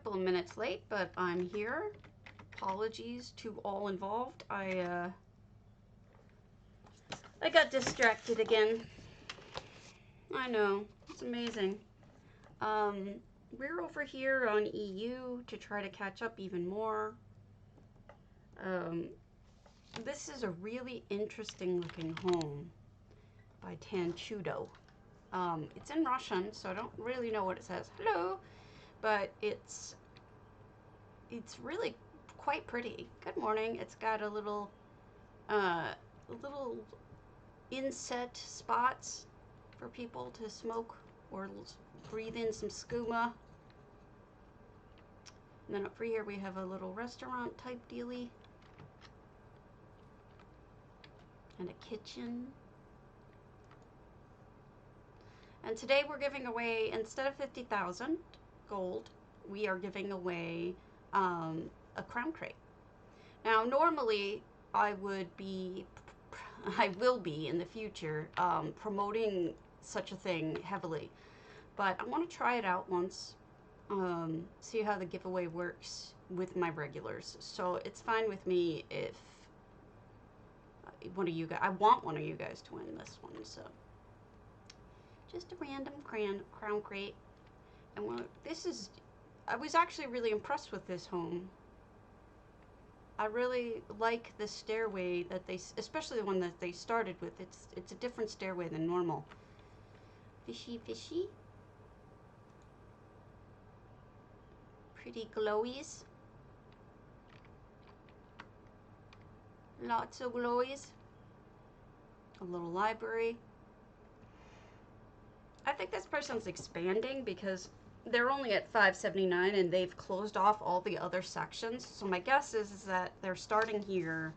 couple of minutes late, but I'm here. Apologies to all involved. I got distracted again. I know, it's amazing. We're over here on EU to try to catch up even more. This is a really interesting looking home by Tanchudo. It's in Russian, so I don't really know what it says. Hello! But it's really quite pretty. Good morning. It's got a little inset spots for people to smoke or breathe in some skooma. And then up for here we have a little restaurant type dealie. And a kitchen. And today we're giving away, instead of 50,000 gold, we are giving away a crown crate. Now normally I will be in the future promoting such a thing heavily, but I want to try it out once, see how the giveaway works with my regulars. So it's fine with me if one of you guys, I want one of you guys to win this one. So just a random crown crate. And I was actually really impressed with this home. I really like the stairway that especially the one that they started with. It's a different stairway than normal. Fishy, fishy. Pretty glowies. Lots of glowies. A little library. I think this person's expanding because they're only at 579 and they've closed off all the other sections. So my guess is that they're starting here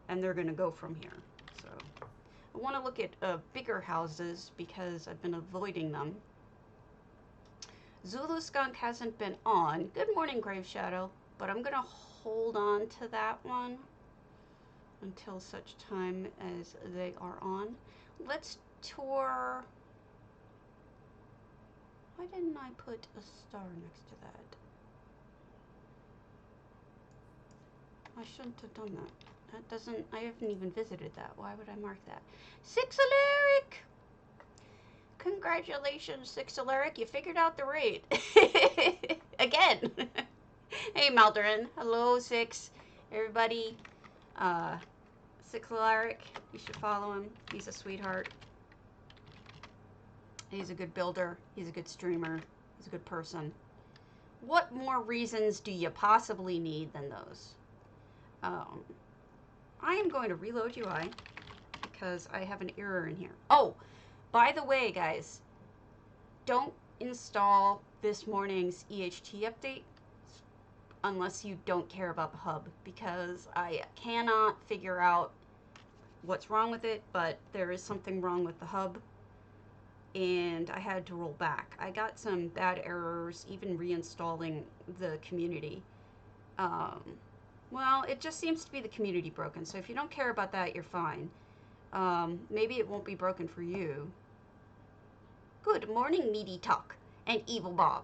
and they're going to go from here. So I want to look at bigger houses because I've been avoiding them. Zulu Skunk hasn't been on. Good morning, Grave Shadow. But I'm going to hold on to that one until such time as they are on. Let's tour. Why didn't I put a star next to that? I shouldn't have done that. I haven't even visited that. Why would I mark that? Sixaleric! Congratulations, Sixaleric. You figured out the rate. Again. Hey, Maldorin. Hello, Six. Everybody. Sixaleric. You should follow him. He's a sweetheart. He's a good builder. He's a good streamer. He's a good person. What more reasons do you possibly need than those? I am going to reload UI because I have an error in here. Oh, by the way, guys, don't install this morning's EHT update unless you don't care about the hub, because I cannot figure out what's wrong with it, but there is something wrong with the hub. And I had to roll back. I got some bad errors even reinstalling the community. Well, it just seems to be the community broken. So if you don't care about that, you're fine. Maybe it won't be broken for you. Good morning, Meaty Tuck and Evil Bob.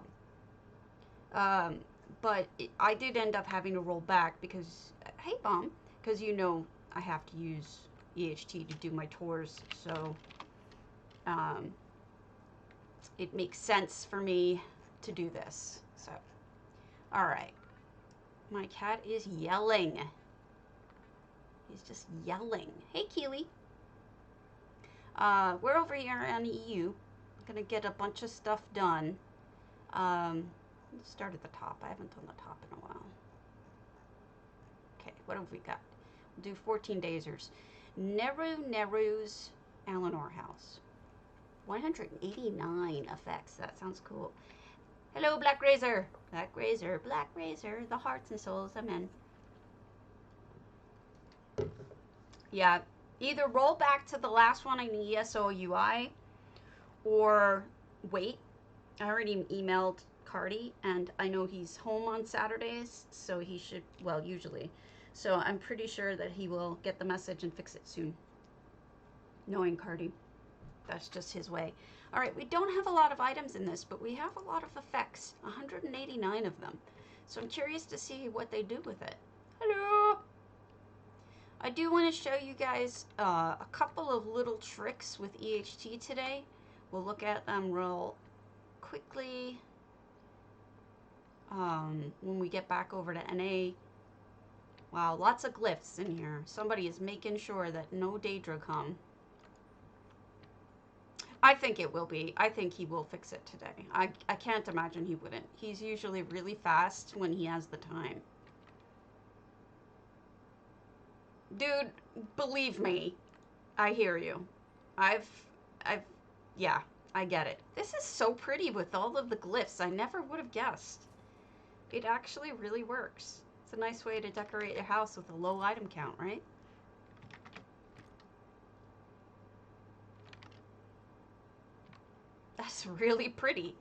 But I did end up having to roll back because, hey, Bomb, because you know I have to use EHT to do my tours. So, it makes sense for me to do this. So, all right. My cat is yelling. He's just yelling. Hey, Keely. We're over here on EU. I'm going to get a bunch of stuff done. Let's start at the top. I haven't done the top in a while. Okay, what have we got? We'll do 14 Dazers. Neru's Alanor House. 189 effects. That sounds cool. Hello, Black Razor. Black Razor. Black Razor. The hearts and souls. Amen. Yeah. Either roll back to the last one in ESO UI or wait. I already emailed Cardi and I know he's home on Saturdays, so he should, well, usually. So I'm pretty sure that he will get the message and fix it soon. Knowing Cardi. That's just his way. All right, we don't have a lot of items in this, but we have a lot of effects, 189 of them. So I'm curious to see what they do with it. Hello! I do want to show you guys a couple of little tricks with EHT today. We'll look at them real quickly when we get back over to NA. Wow, lots of glyphs in here. Somebody is making sure that no Daedra come. I think it will be. I think he will fix it today. I can't imagine he wouldn't. He's usually really fast when he has the time. Dude, believe me, I hear you. Yeah, I get it. This is so pretty with all of the glyphs. I never would have guessed. It actually really works. It's a nice way to decorate your house with a low item count, right? That's really pretty.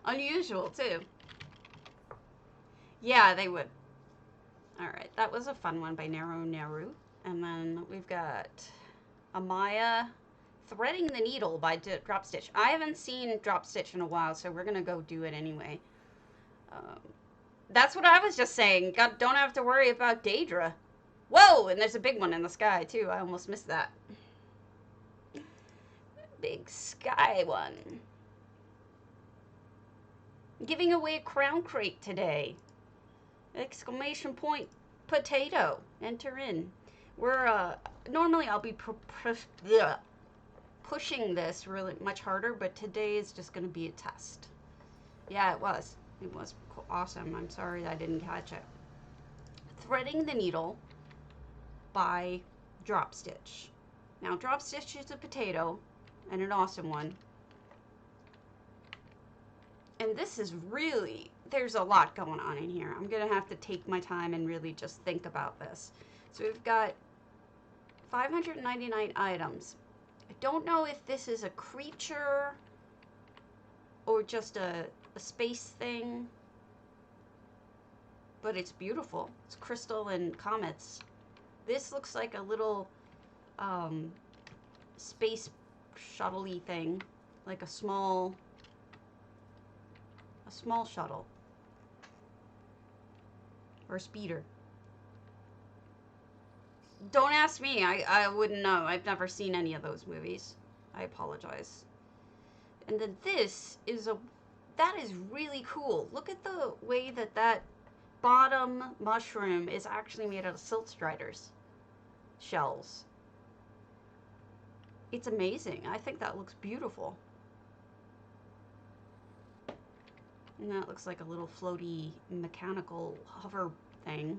Unusual, too. Yeah, they would. Alright, that was a fun one by Naru. And then we've got Amaya, Threading the Needle by Drop Stitch. I haven't seen Drop Stitch in a while, so we're going to go do it anyway. That's what I was just saying. God, don't have to worry about Daedra. Whoa, and there's a big one in the sky, too. I almost missed that. Big sky one. Giving away a crown crate today. Exclamation point potato. Enter in. We're, normally I'll be pushing this really much harder, but today is just going to be a test. Yeah, it was. It was awesome. I'm sorry I didn't catch it. Threading the Needle by Drop Stitch. Now, Drop Stitch is a potato, and an awesome one. And this is really, there's a lot going on in here. I'm going to have to take my time and really just think about this. So we've got 599 items. I don't know if this is a creature or just a space thing, but it's beautiful. It's crystal and comets. This looks like a little space shuttle-y thing, like a small shuttle or a speeder. Don't ask me. I wouldn't know. I've never seen any of those movies. I apologize. And then this is that is really cool. Look at the way that bottom mushroom is actually made out of silt striders shells. It's amazing. I think that looks beautiful. And that looks like a little floaty mechanical hover thing.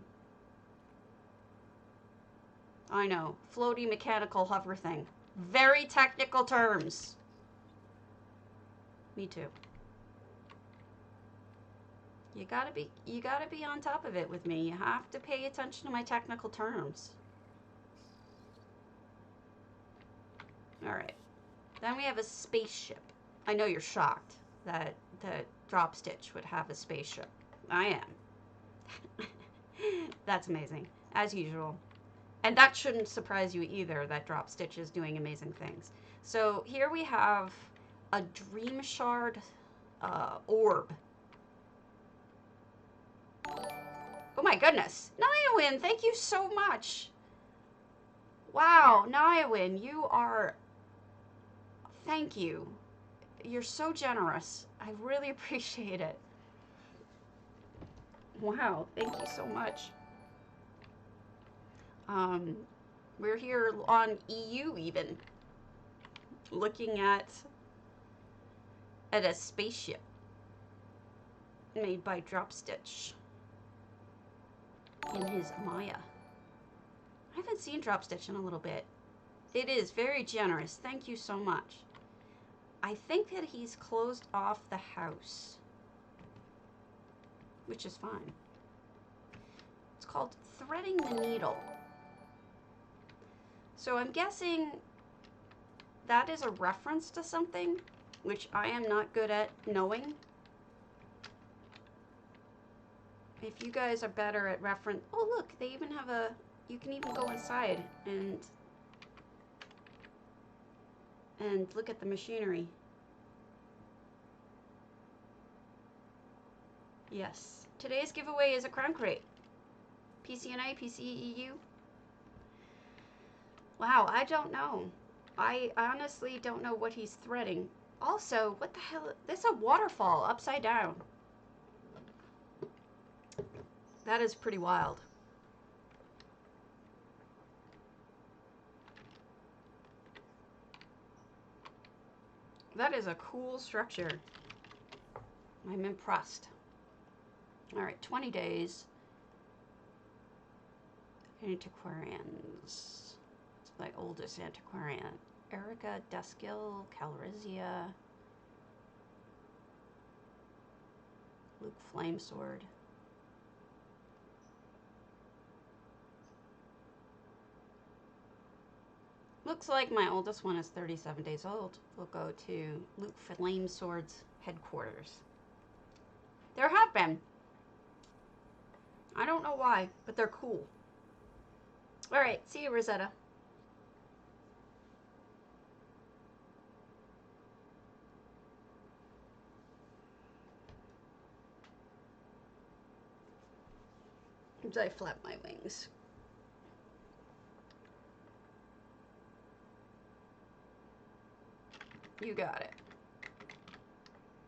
I know, floaty mechanical hover thing. Very technical terms. Me too. You gotta be on top of it with me. You have to pay attention to my technical terms. Alright. Then we have a spaceship. I know you're shocked that Drop Stitch would have a spaceship. I am. That's amazing. As usual. And that shouldn't surprise you either, that Drop Stitch is doing amazing things. So here we have a Dream Shard orb. Oh my goodness. Niawin, thank you so much. Wow, Niawin, you are... Thank you. You're so generous. I really appreciate it. Wow, thank you so much. We're here on EU even, looking at a spaceship made by Drop Stitch in his amaya. I haven't seen Drop Stitch in a little bit. It is very generous. Thank you so much. I think that he's closed off the house, which is fine. It's called Threading the Needle. So I'm guessing that is a reference to something, which I am not good at knowing. If you guys are better at reference... Oh, look, they even have a... You can even go inside and look at the machinery. Yes, today's giveaway is a crown crate. PCNA, PCEU. Wow, I don't know. I honestly don't know what he's threading. Also, what the hell? There's a waterfall upside down. That is pretty wild. That is a cool structure. I'm impressed. All right, 20 days. Antiquarians. It's my oldest antiquarian. Erica Deskill, Calrissian. Luke Flamesword. Looks like my oldest one is 37 days old. We'll go to Luke Flamesword's headquarters. There have been. I don't know why, but they're cool. All right, see you, Rosetta. As I flap my wings. You got it.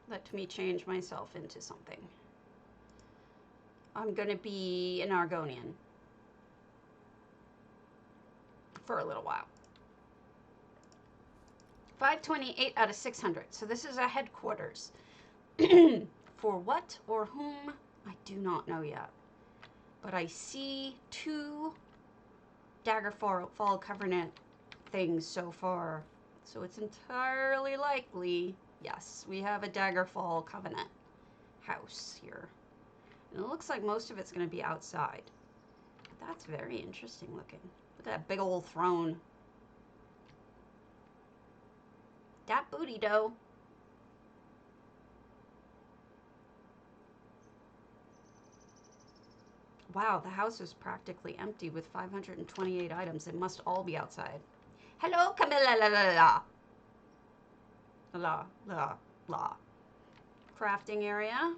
Let me change myself into something. I'm gonna be an Argonian for a little while. 528 out of 600. So this is a headquarters. For what or whom, I do not know yet. But I see 2 Daggerfall Covenant things so far. So it's entirely likely, yes, we have a Daggerfall Covenant house here. And it looks like most of it's going to be outside. That's very interesting looking. Look at that big old throne. That booty dough. Wow, the house is practically empty with 528 items. It must all be outside. Hello, Camilla, la la la. La la la. Crafting area.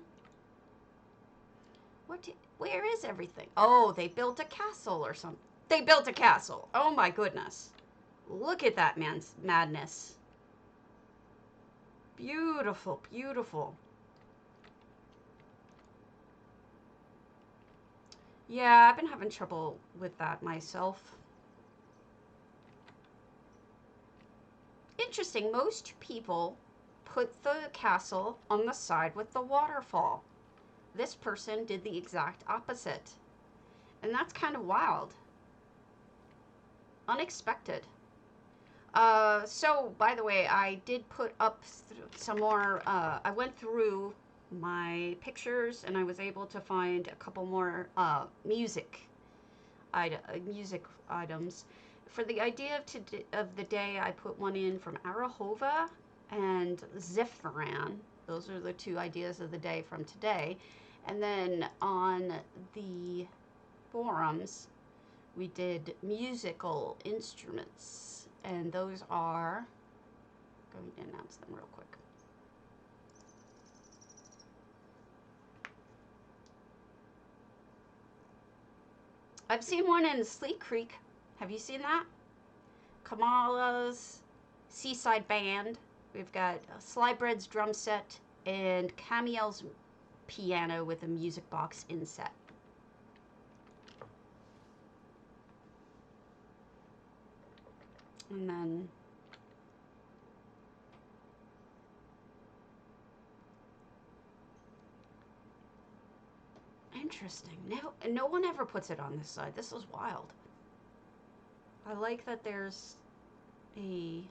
Where is everything? Oh, they built a castle or something. They built a castle. Oh my goodness. Look at that man's madness. Beautiful, beautiful. Yeah, I've been having trouble with that myself. Interesting, most people put the castle on the side with the waterfall. This person did the exact opposite. And that's kind of wild. Unexpected. So, by the way, I did put up some more, I went through my pictures and I was able to find a couple more music items. For the idea of the day, I put one in from Arahova and Zephyran. Those are the 2 ideas of the day from today. And then on the forums, we did musical instruments. And those are, I'm going to announce them real quick. I've seen one in Sleek Creek. Have you seen that? Kamala's Seaside Band. We've got Slybread's drum set and Camiel's piano with a music box inset. And then interesting. No one ever puts it on this side. This is wild. I like that there's a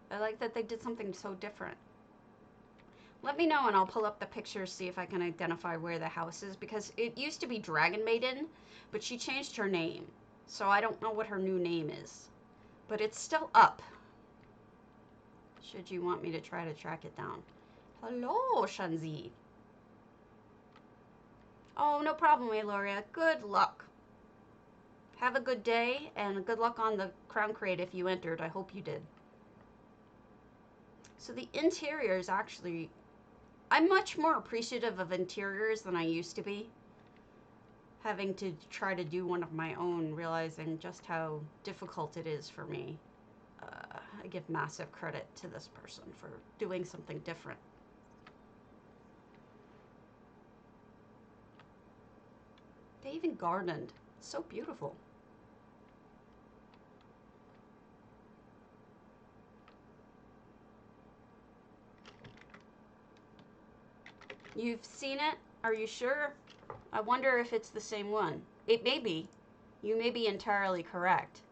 I like that they did something so different. Let me know and I'll pull up the pictures, see if I can identify where the house is, because it used to be Dragon Maiden, but she changed her name. So I don't know what her new name is. But it's still up. Should you want me to try to track it down. Hello, Shanzi. Oh, no problem, Aloria. Good luck. Have a good day, and good luck on the crown crate if you entered. I hope you did. So the interiors actually, I'm much more appreciative of interiors than I used to be. Having to try to do one of my own, realizing just how difficult it is for me. I give massive credit to this person for doing something different. They even gardened. So beautiful. You've seen it? Are you sure? I wonder if it's the same one. It may be. You may be entirely correct.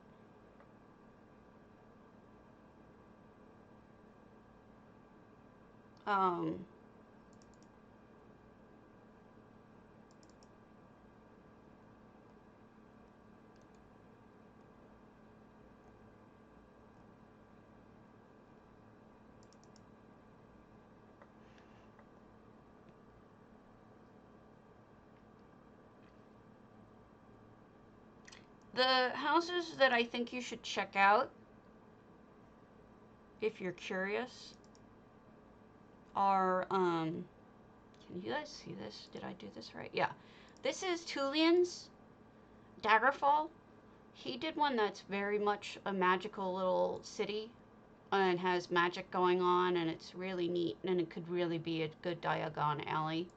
The houses that I think you should check out, if you're curious, are, can you guys see this? Did I do this right? Yeah. This is Tulian's Daggerfall. He did one that's very much a magical little city and has magic going on, and it's really neat, and it could really be a good Diagon alley.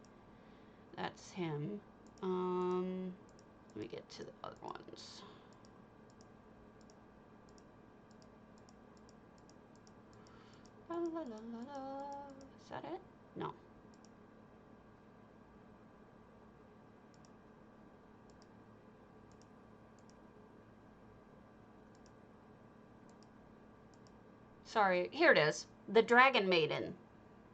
That's him. Let me get to the other ones. La, la, la, la, la. Is that it? No. Sorry, here it is. The Dragon Maiden.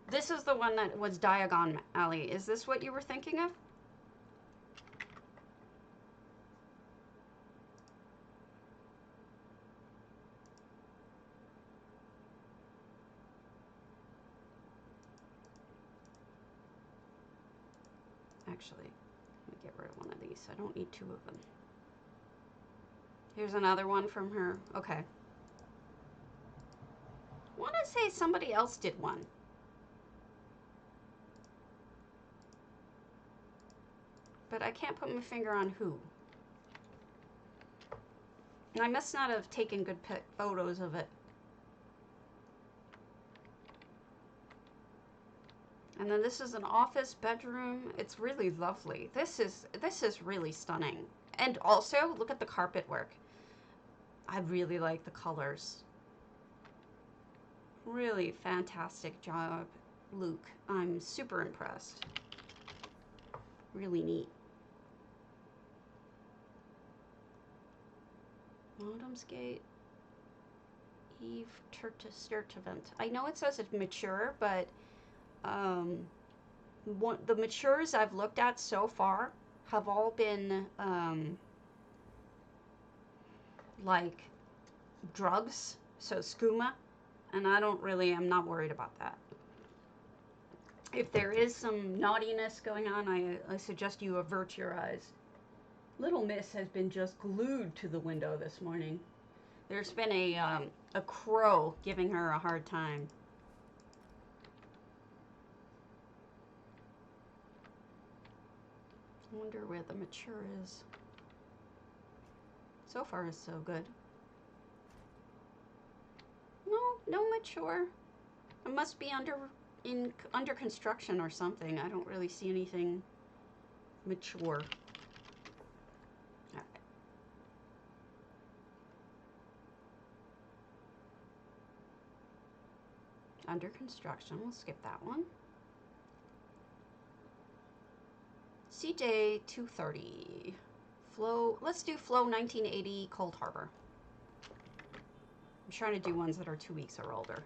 This is the one that was Diagon Alley. Is this what you were thinking of? Actually, let me get rid of one of these. I don't need two of them. Here's another one from her. Okay. I want to say somebody else did one. But I can't put my finger on who. And I must not have taken good photos of it. And then this is an office bedroom. It's really lovely. This is really stunning. And also, look at the carpet work. I really like the colors. Really fantastic job, Luke. I'm super impressed. Really neat. Autumnsgate. Eve Sturtevant. I know it says it's mature, but the matures I've looked at so far have all been like drugs, so skooma, and I'm not worried about that. If there is some naughtiness going on, I suggest you avert your eyes. Little Miss has been just glued to the window this morning. There's been a crow giving her a hard time. I wonder where the mature is. So far, it's so good. No mature. It must be under construction or something. I don't really see anything mature. All right. Under construction. We'll skip that one. CJ 230. Flow. Let's do Flow 1980 Coldharbour. I'm trying to do ones that are 2 weeks or older.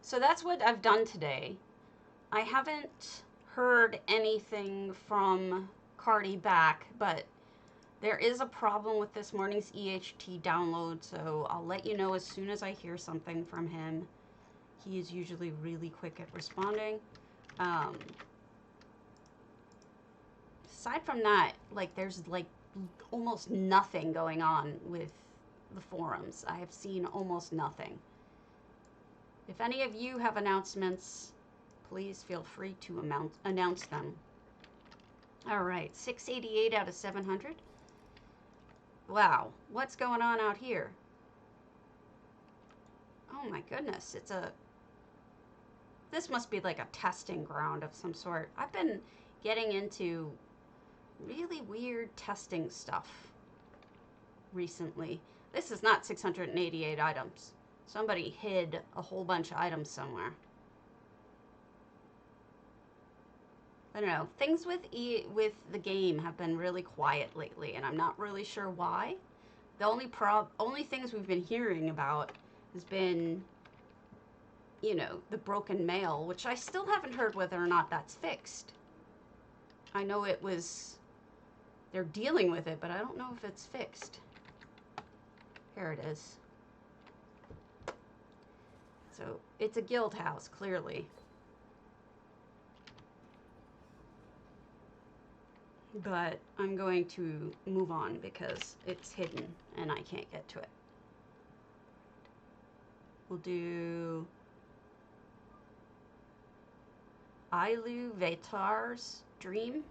So that's what I've done today. I haven't heard anything from Cardi back, but there is a problem with this morning's EHT download, so I'll let you know as soon as I hear something from him. He is usually really quick at responding. Aside from that, like, there's like almost nothing going on with the forums. I have seen almost nothing. If any of you have announcements, please feel free to announce them. All right, 688 out of 700. Wow, what's going on out here? Oh my goodness, this must be like a testing ground of some sort. I've been getting into really weird testing stuff recently. This is not 688 items. Somebody hid a whole bunch of items somewhere. I don't know. Things with the game have been really quiet lately, and I'm not really sure why. The only things we've been hearing about has been, you know, the broken mail, which I still haven't heard whether or not that's fixed. I know they're dealing with it, but I don't know if it's fixed. Here it is. So it's a guild house, clearly. But I'm going to move on because it's hidden and I can't get to it. We'll do Ilu Vetar's Dream.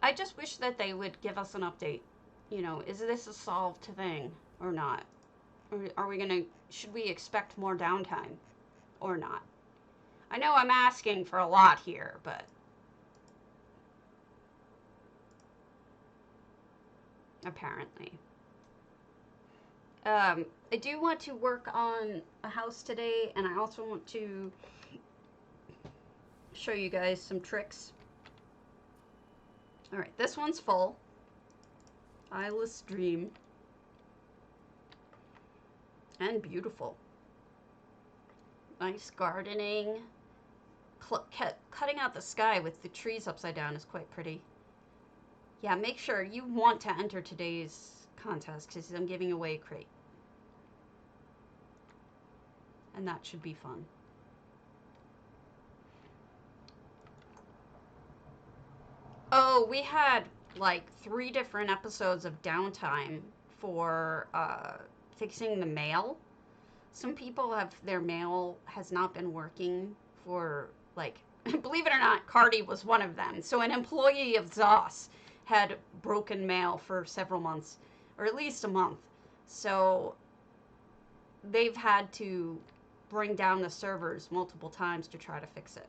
I just wish that they would give us an update. You know, is this a solved thing or not? Or are we should we expect more downtime or not? I know I'm asking for a lot here, but apparently. I do want to work on a house today, and I also want to show you guys some tricks. Alright, this one's full. Eyeless Dream. And beautiful. Nice gardening. Cutting out the sky with the trees upside down is quite pretty. Yeah, make sure you want to enter today's contest because I'm giving away a crate. And that should be fun. Oh, we had like 3 different episodes of downtime for fixing the mail. Some people their mail has not been working for, like, believe it or not, Cardi was one of them. So an employee of ZOS had broken mail for several months, or at least a month. So they've had to bring down the servers multiple times to try to fix it.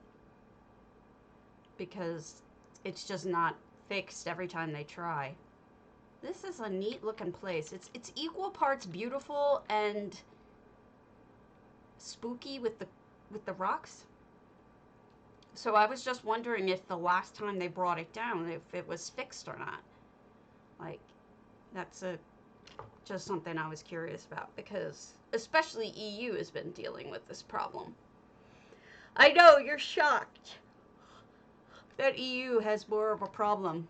Because it's just not fixed every time they try. This is a neat looking place. It's equal parts beautiful and spooky with the rocks. So I was just wondering if the last time they brought it down, if it was fixed or not. Like, that's just something I was curious about, because especially EU has been dealing with this problem. I know, you're shocked that EU has more of a problem,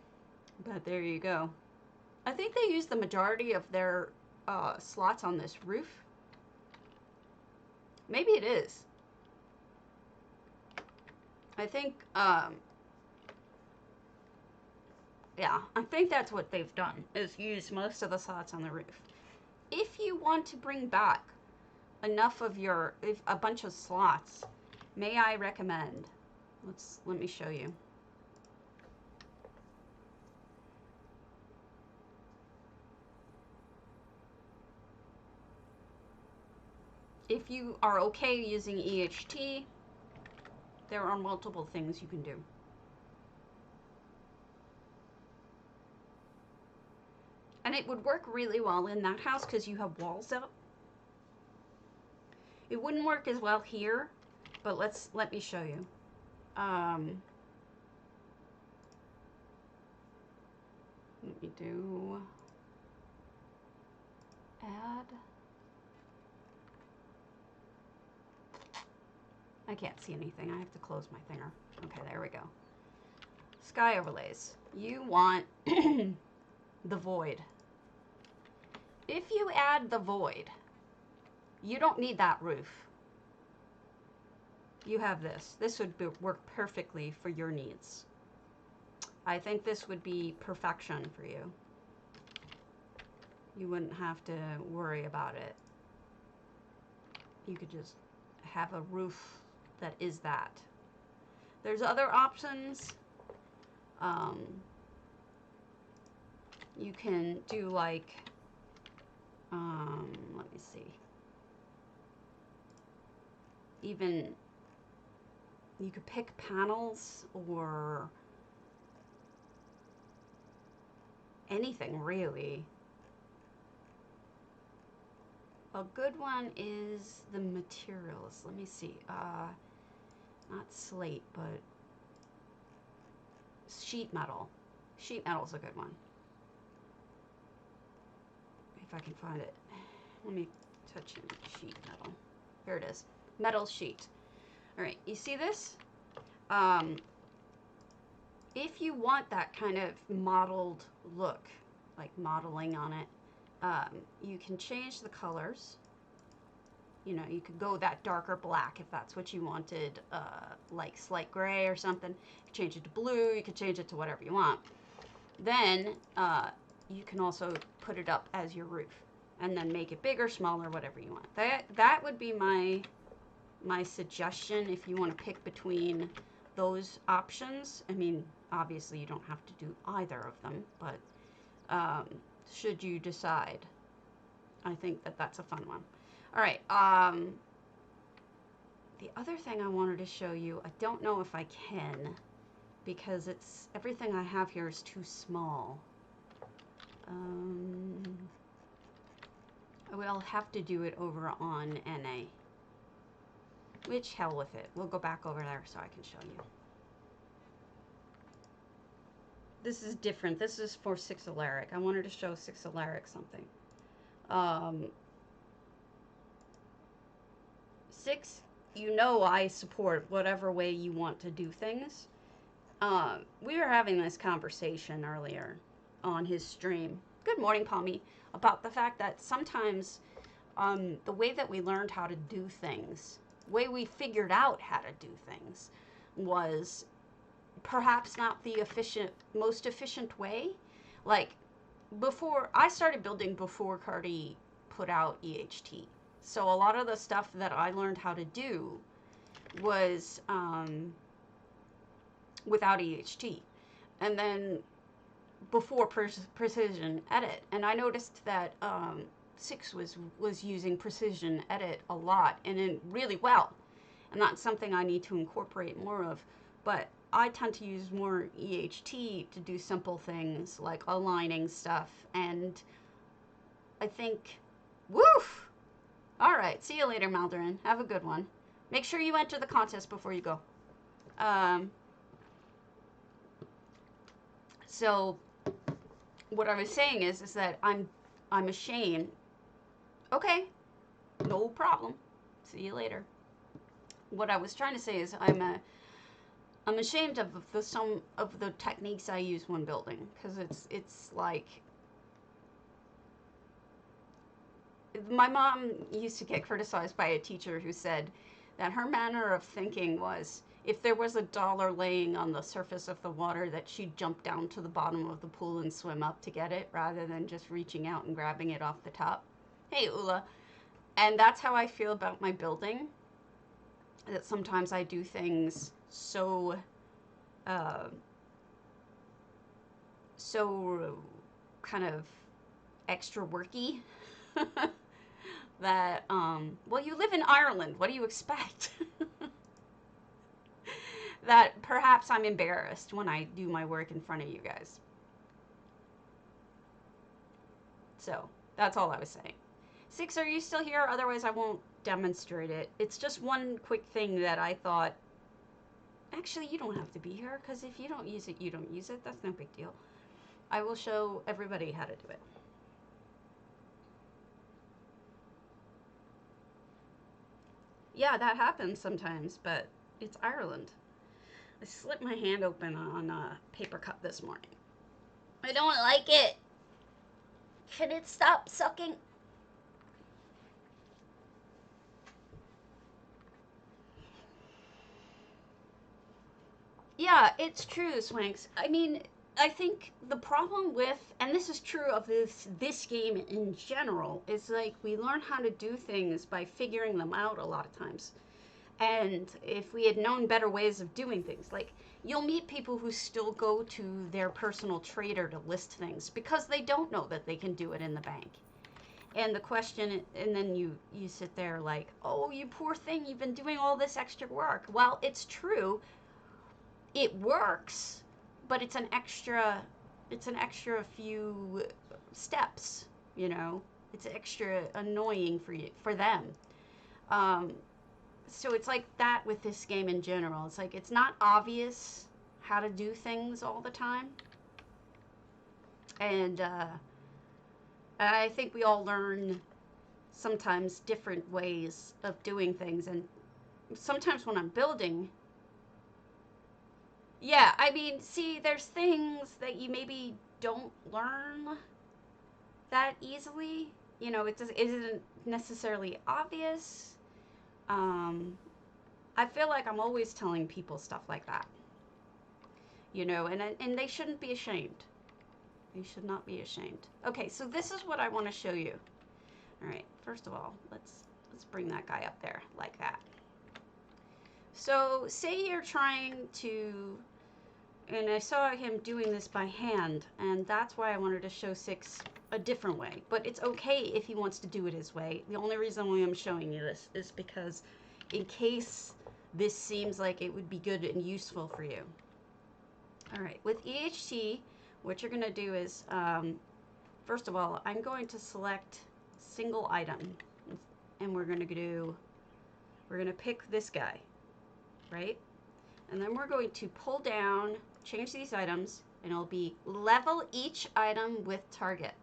but there you go. I think they use the majority of their slots on this roof. Maybe it is. I think, yeah, I think that's what they've done, is use most of the slots on the roof. If you want to bring back enough of a bunch of slots, may I recommend, let me show you. If you are okay using EHT, there are multiple things you can do. And it would work really well in that house because you have walls up. It wouldn't work as well here, but let me show you. Let me do add. I can't see anything. I have to close my finger. Okay, there we go. Sky overlays. You want the void. If you add the void, you don't need that roof. You have this. This would work perfectly for your needs. I think this would be perfection for you. You wouldn't have to worry about it. You could just have a roof that is that. There's other options. You can do like, let me see. Even, you could pick panels or anything really. A good one is the materials. Let me see. Not slate, but sheet metal. Sheet metal's a good one. If I can find it. Let me touch sheet metal. Here it is. Metal sheet. All right, you see this? If you want that kind of modeled look, like modeling on it, you can change the colors. You know, you could go that darker black if that's what you wanted, like slight gray or something. You could change it to blue, you could change it to whatever you want. Then you can also put it up as your roof and then make it bigger, smaller, whatever you want. That would be my suggestion if you want to pick between those options. I mean, obviously you don't have to do either of them, but should you decide, I think that that's a fun one. All right, the other thing I wanted to show you, I don't know if I can, because it's, everything I have here is too small. I will have to do it over on NA. Which, hell with it. We'll go back over there so I can show you. This is different. This is for 6 Alaric. I wanted to show 6 Alaric something. 6, you know I support whatever way you want to do things. We were having this conversation earlier on his stream. Good morning, Palmy. About the fact that sometimes the way that we learned how to do things, the way we figured out how to do things, was perhaps not the most efficient way. Like, before, I started building before Cardi put out EHT. So a lot of the stuff that I learned how to do was without EHT. And then before precision edit. And I noticed that 6 was using precision edit a lot and really well. And that's something I need to incorporate more of. But I tend to use more EHT to do simple things like aligning stuff. And I think, woof! All right, see you later, Maldorin. Have a good one. Make sure you enter the contest before you go. So what I was saying is that I'm ashamed. Okay, no problem. See you later. What I was trying to say is I'm ashamed of some of the techniques I use when building, because it's like, my mom used to get criticized by a teacher who said that her manner of thinking was, if there was $1 laying on the surface of the water, that she'd jump down to the bottom of the pool and swim up to get it, rather than just reaching out and grabbing it off the top. Hey, Ula. And that's how I feel about my building. That sometimes I do things so kind of extra worky that, well, you live in Ireland. What do you expect? That perhaps I'm embarrassed when I do my work in front of you guys. So, that's all I was saying. 6, are you still here? Otherwise, I won't demonstrate it. It's just one quick thing that I thought, actually, you don't have to be here, because if you don't use it, you don't use it. That's no big deal. I will show everybody how to do it. Yeah, that happens sometimes, but it's Ireland. I slipped my hand open on a paper cup this morning. I don't like it. Can it stop sucking? Yeah, it's true, Swanks. I mean, I think the problem with, and this is true of this game in general, is like we learn how to do things by figuring them out a lot of times. And if we had known better ways of doing things, like you'll meet people who still go to their personal trader to list things because they don't know that they can do it in the bank. And the question, and then you sit there like, oh, you poor thing, you've been doing all this extra work. Well, it's true, it works, but it's an extra few steps, you know. It's extra annoying for them. Um, so it's like that with this game in general. It's like it's not obvious how to do things all the time, and I think we all learn sometimes different ways of doing things, and sometimes when I'm building, yeah, I mean, see, there's things that you maybe don't learn that easily. You know, it isn't necessarily obvious. Um, I feel like I'm always telling people stuff like that, you know, and they shouldn't be ashamed. They should not be ashamed. Okay, so this is what I want to show you. All right, first of all, let's bring that guy up there like that. So say you're trying to, and I saw him doing this by hand, and that's why I wanted to show Six a different way. But it's okay if he wants to do it his way. The only reason why I'm showing you this is because in case this seems like it would be good and useful for you. All right, with EHT, what you're going to do is, first of all, I'm going to select single item, and we're going to pick this guy, right? And then we're going to pull down, change these items, and it'll be level each item with target.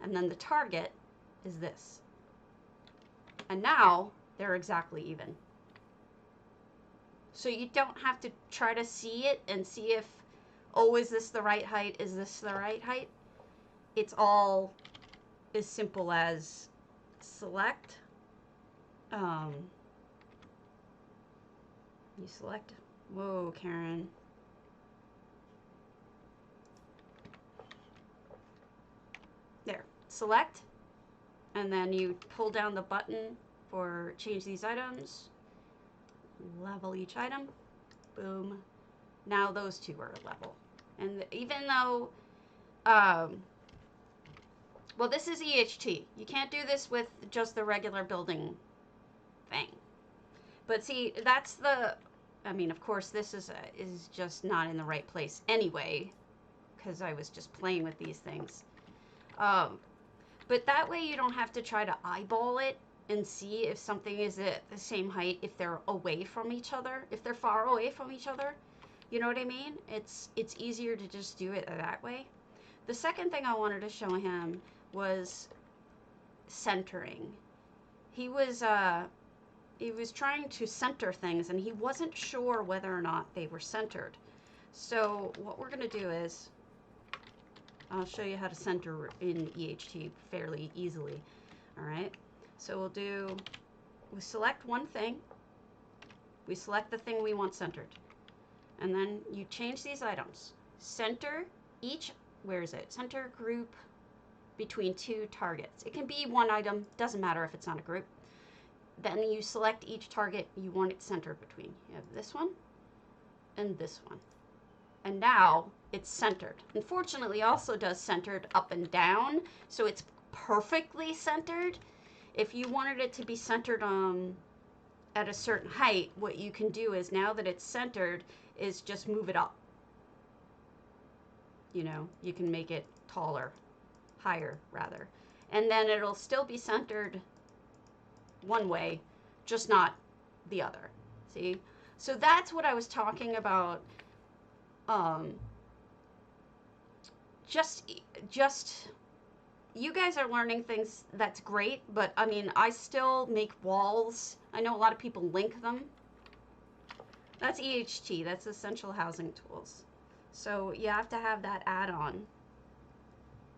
And then the target is this. And now they're exactly even. So you don't have to try to see it and see if, oh, is this the right height? Is this the right height? It's all as simple as select. You select. Whoa, Karen. There. Select. And then you pull down the button for change these items. Level each item. Boom. Now those two are level. And even though, well, this is EHT. You can't do this with just the regular building thing. But see, that's the, I mean, of course, this is just not in the right place anyway, because I was just playing with these things. But that way you don't have to try to eyeball it and see if something is at the same height if they're away from each other, if they're far away from each other. You know what I mean? It's easier to just do it that way. The second thing I wanted to show him was centering. He was trying to center things, and he wasn't sure whether or not they were centered. So what we're going to do is, I'll show you how to center in EHT fairly easily. All right. So we select one thing. We select the thing we want centered. And then you change these items. Center each, where is it? Center group between two targets. It can be one item, doesn't matter if it's not a group. Then you select each target you want it centered between. You have this one and this one. And now it's centered. Unfortunately, it also does centered up and down, so it's perfectly centered. If you wanted it to be centered at a certain height, what you can do is, now that it's centered, is just move it up. You know, you can make it taller, higher rather. And then it'll still be centered one way, just not the other. See? So that's what I was talking about. Just you guys are learning things, that's great, but I mean, I still make walls. I know a lot of people link them. That's EHT, that's Essential Housing Tools. So you have to have that add-on.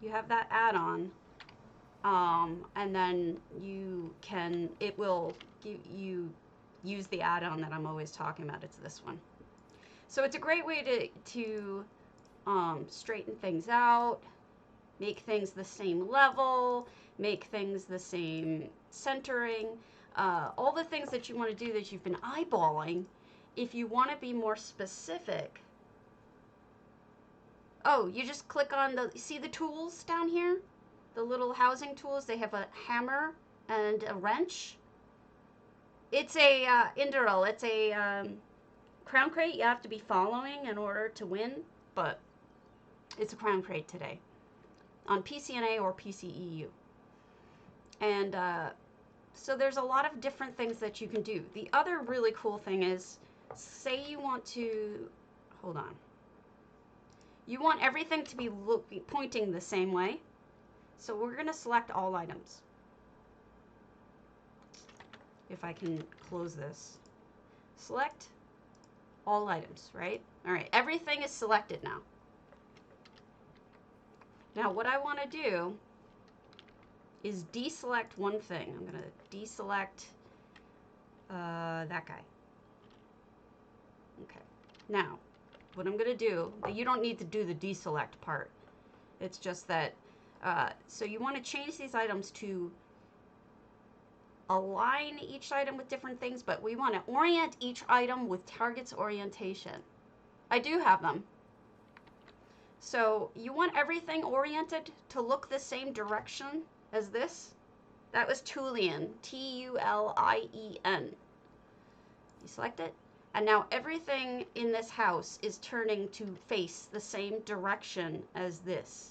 You have that add-on, and then it will give you use the add-on that I'm always talking about. It's this one. So it's a great way to straighten things out, make things the same level, make things the same centering, all the things that you want to do that you've been eyeballing. If you want to be more specific, oh, you just click on the, see the tools down here? The little housing tools, they have a hammer and a wrench. It's a Induril, it's a crown crate you have to be following in order to win, but it's a crown crate today on PCNA or PCEU. And so there's a lot of different things that you can do. The other really cool thing is, say you want to, hold on. You want everything to be pointing the same way. So we're going to select all items. If I can close this. Select all items, right? All right, everything is selected now. Now what I want to do is deselect one thing. I'm going to deselect that guy. Okay. Now, what I'm going to do, you don't need to do the deselect part. It's just that, so you want to change these items to align each item with different things, but we want to orient each item with target's orientation. I do have them. So you want everything oriented to look the same direction as this. That was Tulien, T-U-L-I-E-N. You select it, and now everything in this house is turning to face the same direction as this.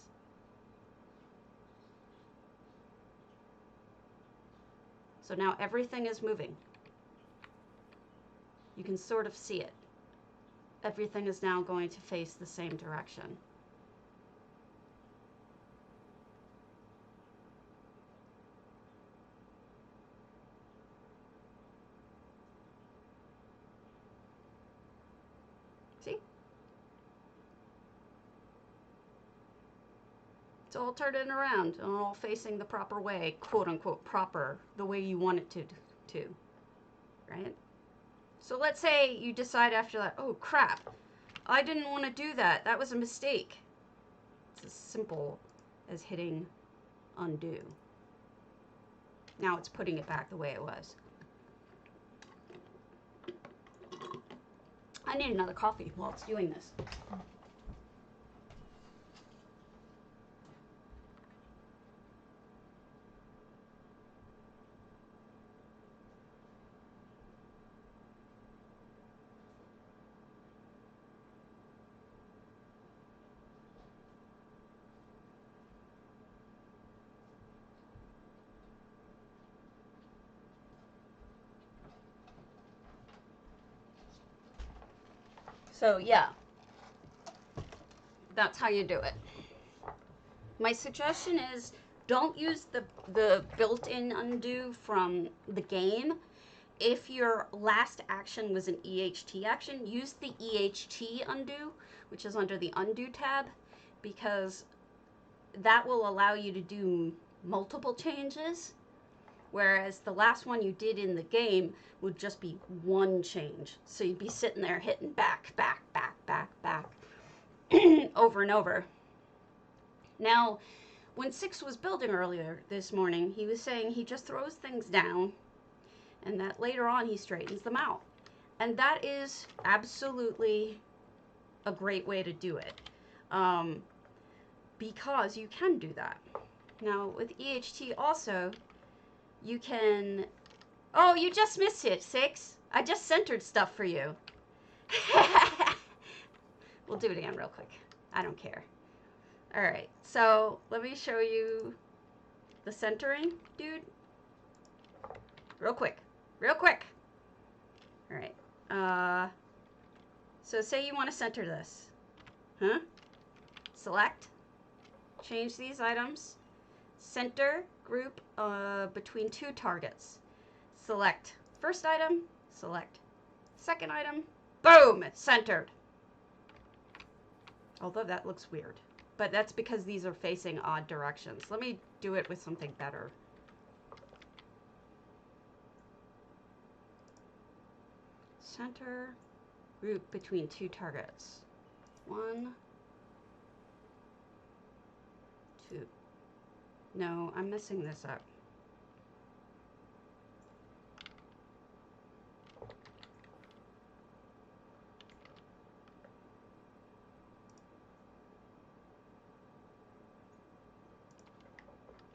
So now everything is moving. You can sort of see it. Everything is now going to face the same direction. See? It's all turning around and all facing the proper way, quote unquote proper, the way you want it to, right? So let's say you decide after that, oh crap, I didn't want to do that. That was a mistake. It's as simple as hitting undo. Now it's putting it back the way it was. I need another coffee while it's doing this. So yeah, that's how you do it. My suggestion is don't use the built-in undo from the game. If your last action was an EHT action, use the EHT undo, which is under the undo tab, because that will allow you to do multiple changes, whereas the last one you did in the game would just be one change. So you'd be sitting there hitting back, back, back, back, back, over and over. Now, when Six was building earlier this morning, he was saying he just throws things down and that later on he straightens them out. And that is absolutely a great way to do it, because you can do that. Now, with EHT also, you can... Oh, you just missed it, Six. I just centered stuff for you. We'll do it again real quick. I don't care. All right, so let me show you the centering, dude. Real quick. Real quick. All right. So say you want to center this. Huh? Select. Change these items. Center group between two targets. Select first item. Select second item. Boom! Centered. Although that looks weird. But that's because these are facing odd directions. Let me do it with something better. Center group between two targets. 1, No, I'm messing this up.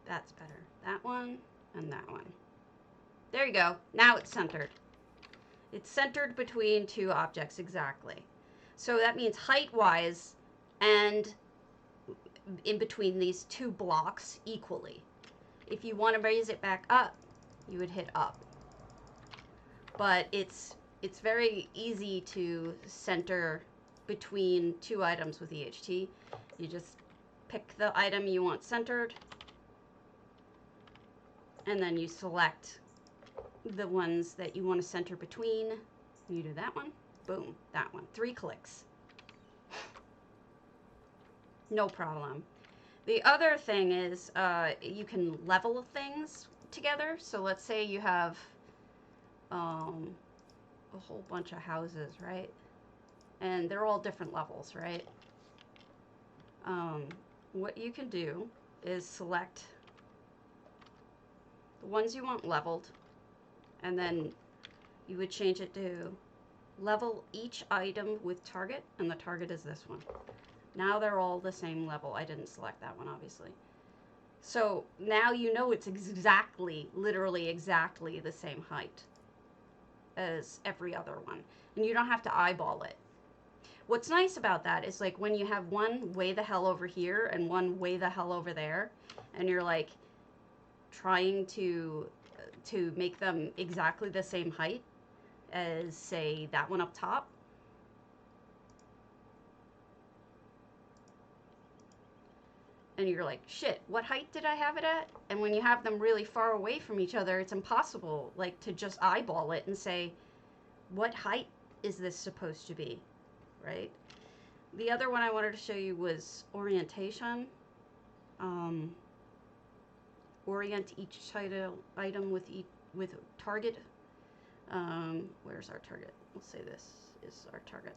That's better. That one and that one. There you go. Now it's centered. It's centered between two objects exactly. So that means height-wise and in between these two blocks equally. If you want to raise it back up, you would hit up. But it's very easy to center between two items with EHT. You just pick the item you want centered, and then you select the ones that you want to center between. You do that one, boom, that one. 3 clicks. No problem. The other thing is you can level things together. So let's say you have a whole bunch of houses, right? And they're all different levels, right? What you can do is select the ones you want leveled, and then you would change it to level each item with target, and the target is this one. Now they're all the same level. I didn't select that one, obviously. So now you know it's exactly, literally exactly the same height as every other one. And you don't have to eyeball it. What's nice about that is like when you have one way the hell over here and one way the hell over there, and you're like trying to make them exactly the same height as, say, that one up top. And you're like, shit, what height did I have it at? And when you have them really far away from each other, it's impossible, like, to just eyeball it and say, what height is this supposed to be, right? The other one I wanted to show you was orientation. Orient each item with target. Where's our target? We'll say this is our target.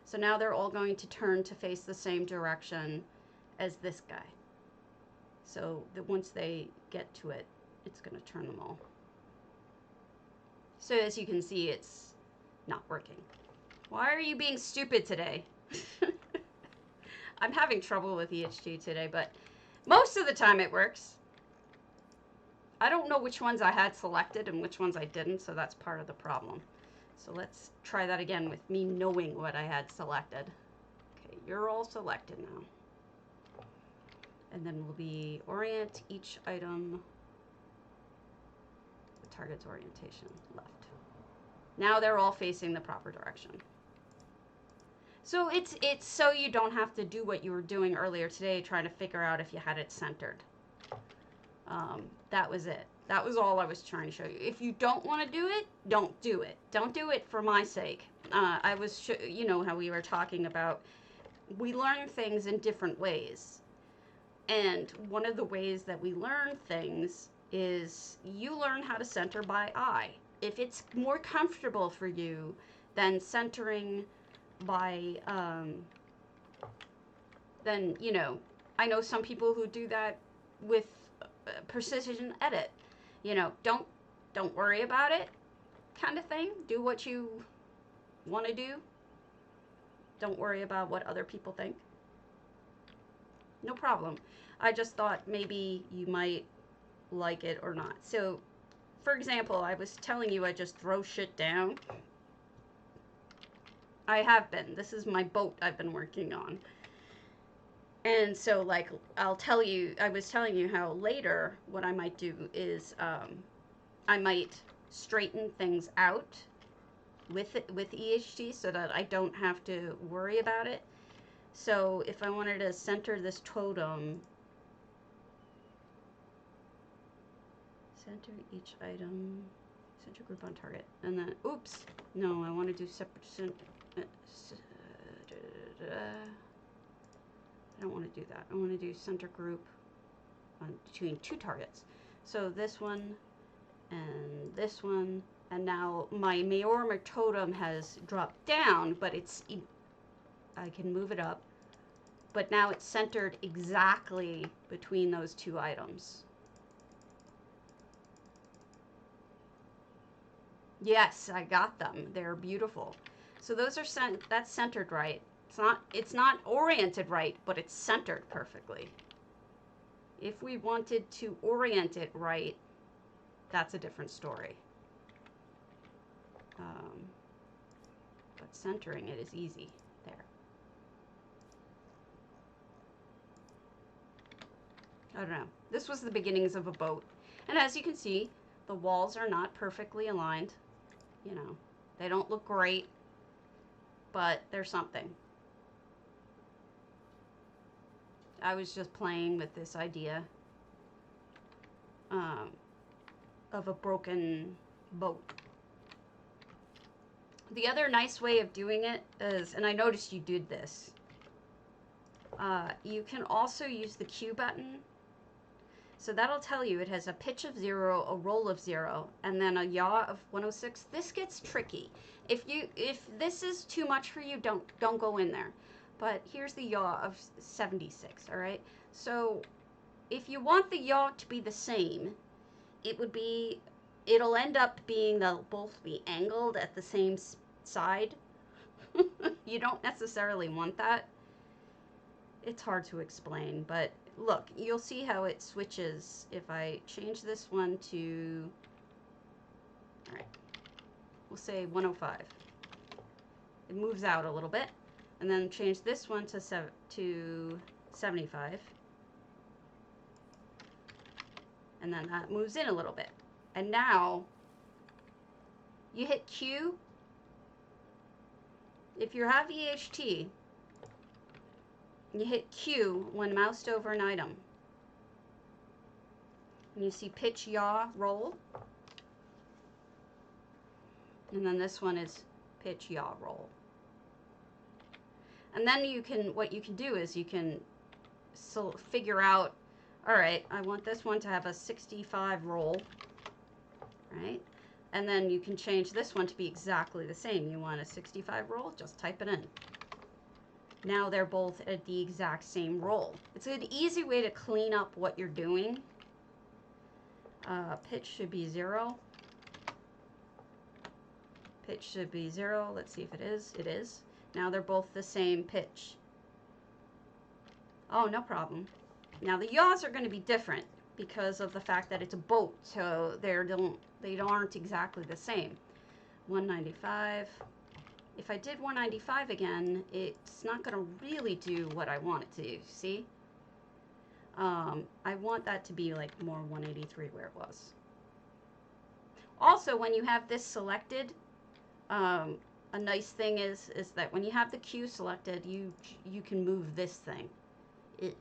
So now they're all going to turn to face the same direction as this guy. So that once they get to it, it's going to turn them all. So as you can see, it's not working. Why are you being stupid today? I'm having trouble with EHT today, but most of the time it works. I don't know which ones I had selected and which ones I didn't, so that's part of the problem. So let's try that again with me knowing what I had selected. Okay, you're all selected now. And then we'll be orient each item. The target's orientation, left. Now they're all facing the proper direction. So it's so you don't have to do what you were doing earlier today, trying to figure out if you had it centered. That was it. That was all I was trying to show you. If you don't want to do it, don't do it. Don't do it for my sake. I was, you know, how we were talking about, we learn things in different ways. And one of the ways that we learn things is you learn how to center by eye. If it's more comfortable for you than centering by, then, you know, I know some people who do that with precision edit. You know, don't worry about it kind of thing. Do what you want to do. Don't worry about what other people think. No problem. I just thought maybe you might like it or not. So, for example, I was telling you I just throw shit down. I have been. This is my boat I've been working on. And so, like, I was telling you how later what I might do is I might straighten things out with EHT so that I don't have to worry about it. So if I wanted to center this totem, center each item, center group on target, and then, oops, no, I want to do separate, I don't want to do that. I want to do center group on between two targets. So this one and this one, and now my Mayorma totem has dropped down, but I can move it up but now it's centered exactly between those two items. Yes, I got them. They're beautiful. So those are that's centered right. It's not oriented right, but it's centered perfectly. If we wanted to orient it right, that's a different story. But centering it is easy. There. I don't know. This was the beginnings of a boat. And as you can see, the walls are not perfectly aligned. You know, they don't look great, but they're something. I was just playing with this idea of a broken boat. The other nice way of doing it is, and I noticed you did this, you can also use the Q button. So that'll tell you it has a pitch of 0, a roll of 0, and then a yaw of 106. This gets tricky. If this is too much for you, don't go in there. But here's the yaw of 76, all right? So if you want the yaw to be the same, it'll end up being they'll both be angled at the same side. You don't necessarily want that. It's hard to explain, but look, you'll see how it switches if I change this one to, all right, we'll say 105. It moves out a little bit, and then change this one to 75. And then that moves in a little bit. And now, you hit Q. If you have EHT, you hit Q when moused over an item. And you see pitch, yaw, roll. And then this one is pitch, yaw, roll. And then what you can do is you can figure out, all right, I want this one to have a 65 roll, right? And then you can change this one to be exactly the same. You want a 65 roll, just type it in. Now they're both at the exact same roll. It's an easy way to clean up what you're doing. Pitch should be 0. Pitch should be 0. Let's see if it is. It is. Now they're both the same pitch. Oh, no problem. Now the yaws are going to be different because of the fact that it's a boat, so they aren't exactly the same. 195. If I did 195 again, it's not going to really do what I want it to do, see? I want that to be like more 183 where it was. Also, when you have this selected, a nice thing is that when you have the Q selected, you can move this thing. It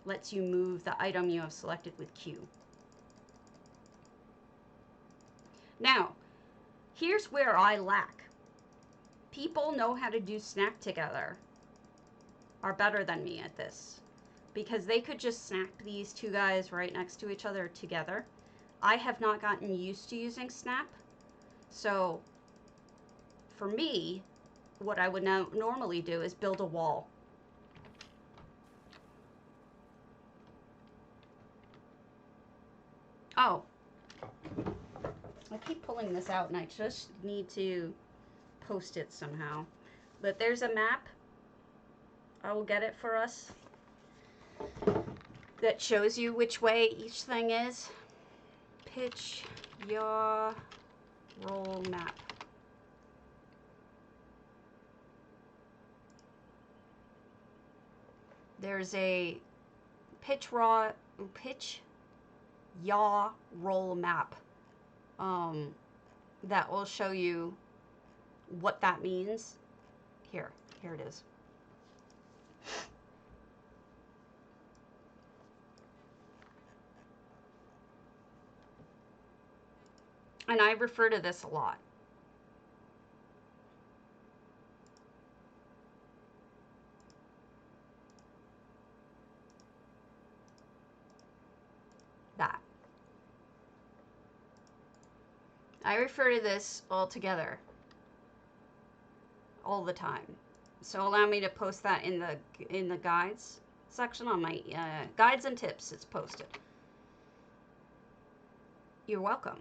lets you move the item you have selected with Q. Now, here's where I lack. People know how to do snap together, are better than me at this, because they could just snap these two guys right next to each other together. I have not gotten used to using snap, so for me, what I would now normally do is build a wall. Oh, I keep pulling this out and I just need to post it somehow. But there's a map. I will get it for us. That shows you which way each thing is. Pitch, yaw, roll map. There's a pitch, yaw, roll map. That will show you what that means. Here it is. And I refer to this a lot. That. I refer to this all together. All the time. So allow me to post that in the guides section on my guides and tips. It's posted. You're welcome.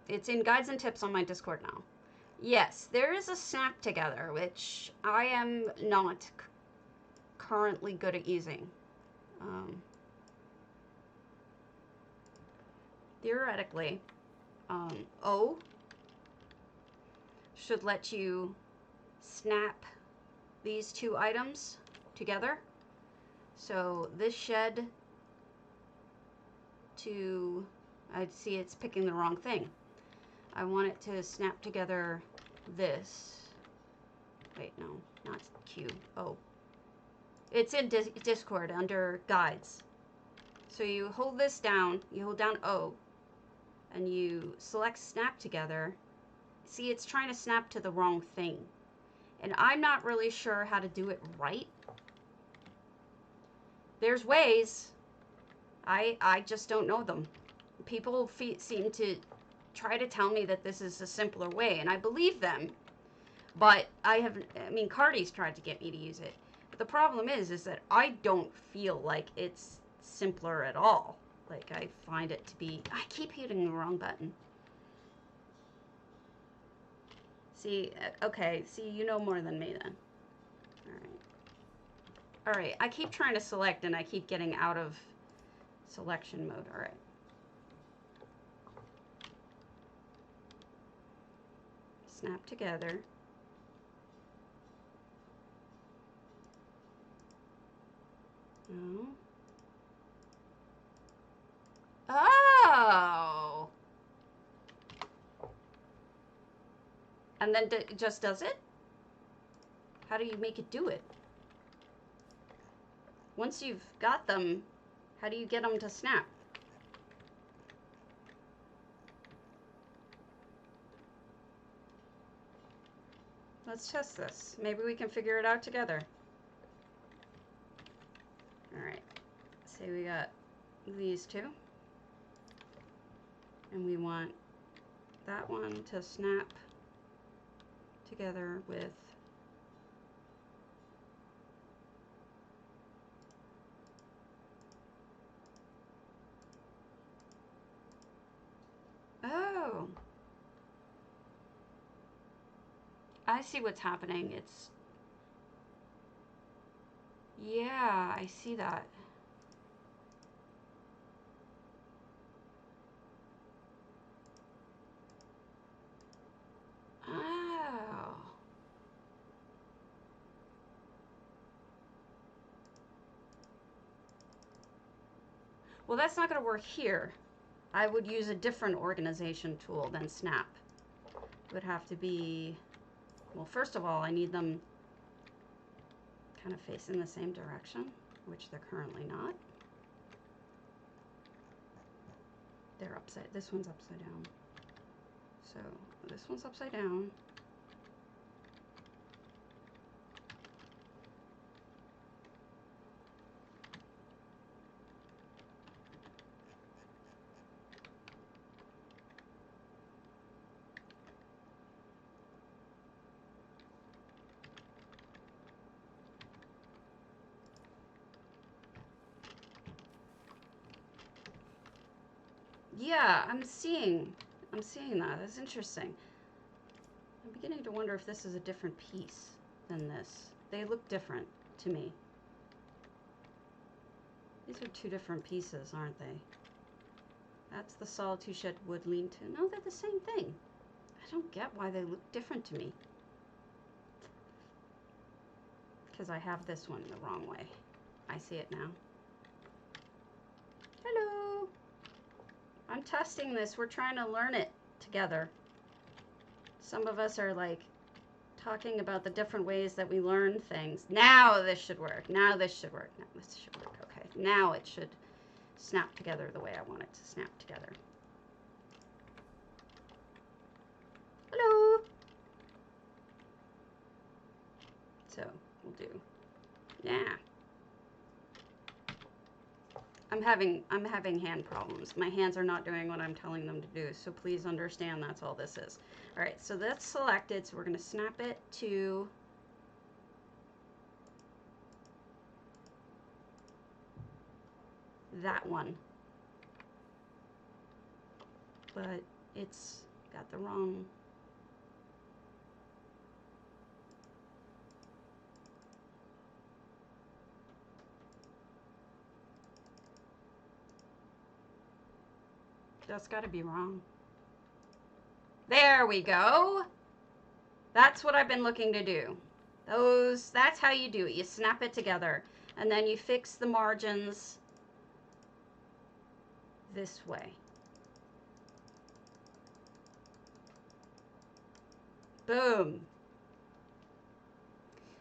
It's in guides and tips on my Discord now. Yes, there is a snap together, which I am not currently good at using. Theoretically, O should let you snap these two items together. So this shed to, I see it's picking the wrong thing. I want it to snap together this. Wait, no, not Q. Oh. It's in Discord under guides. So you hold this down, you hold down O, and you select snap together. See, it's trying to snap to the wrong thing. And I'm not really sure how to do it right. There's ways. I just don't know them. People seem to try to tell me that this is a simpler way, and I believe them. But I mean, Cardi's tried to get me to use it. But the problem is that I don't feel like it's simpler at all. Like, I find it to be, I keep hitting the wrong button. See, okay, see, you know more than me then. All right, I keep trying to select and I keep getting out of selection mode. All right. Snap together. No. Oh. And then it just does it? How do you make it do it? Once you've got them, how do you get them to snap? Let's test this. Maybe we can figure it out together. All right. Say we got these two. And we want that one to snap together with oh, I see what's happening. It's, yeah, I see that. Oh. Well, that's not going to work here. I would use a different organization tool than Snap. It would have to be, well, first of all, I need them kind of facing the same direction, which they're currently not. They're upside, this one's upside down. So this one's upside down. Yeah, I'm seeing that. That's interesting. I'm beginning to wonder if this is a different piece than this. They look different to me. These are two different pieces, aren't they? That's the Solitude Shed wood lean-to. No, they're the same thing. I don't get why they look different to me. Because I have this one the wrong way. I see it now. Hello. I'm testing this. We're trying to learn it together. Some of us are like talking about the different ways that we learn things. Now this should work. Now this should work. Now this should work. Okay. Now it should snap together the way I want it to snap together. Hello. So we'll do. Yeah. I'm having hand problems. My hands are not doing what I'm telling them to do, so please understand that's all this is. All right, so that's selected, so we're going to snap it to that one. But it's got the wrong... That's got to be wrong. There we go. That's what I've been looking to do. That's how you do it. You snap it together. And then you fix the margins this way. Boom.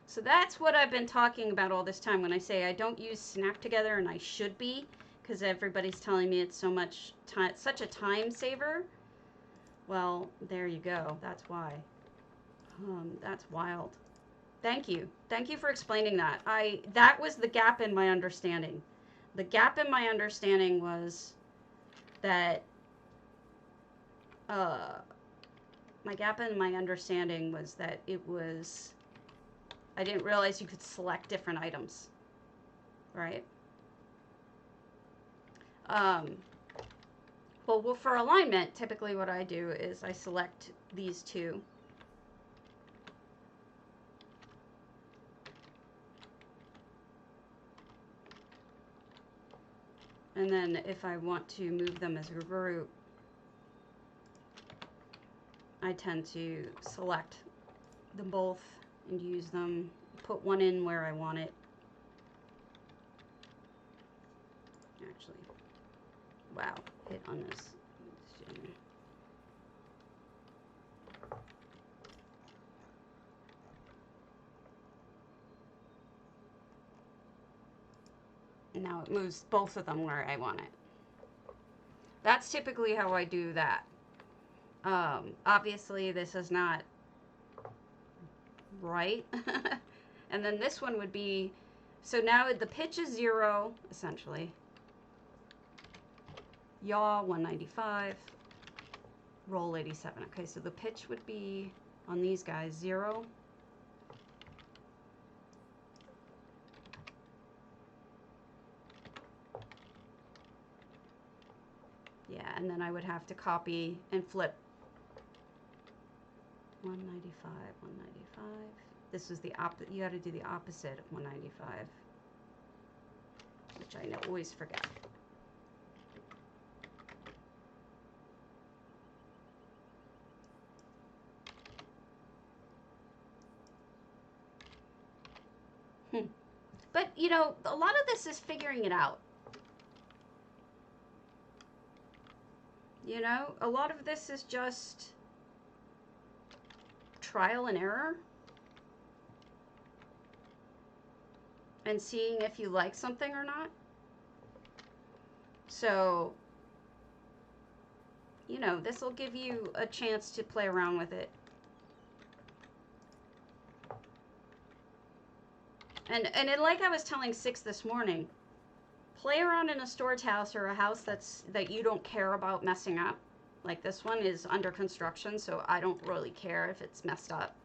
So that's what I've been talking about all this time when I say I don't use snap together, and I should be, because everybody's telling me it's so much time, such a time saver. Well, there you go. That's why. That's wild. Thank you. Thank you for explaining that. That was the gap in my understanding. The gap in my understanding was that my gap in my understanding was that it was, I didn't realize you could select different items, right? Well, for alignment, typically what I do is I select these two. And then if I want to move them as a group, I tend to select them both and use them, put one in where I want it. Actually, wow, hit on this. Now it moves both of them where I want it. That's typically how I do that. Obviously this is not right. And then this one would be, so now the pitch is 0, essentially. Yaw 195, roll 87. Okay, so the pitch would be on these guys 0. Yeah, and then I would have to copy and flip 195, 195. This is the opposite. You got to do the opposite of 195, which I always forget. But, you know, a lot of this is figuring it out. You know, a lot of this is just trial and error. And seeing if you like something or not. So, you know, this will give you a chance to play around with it. And like I was telling Six this morning, play around in a storage house or a house that you don't care about messing up. Like this one is under construction, so I don't really care if it's messed up.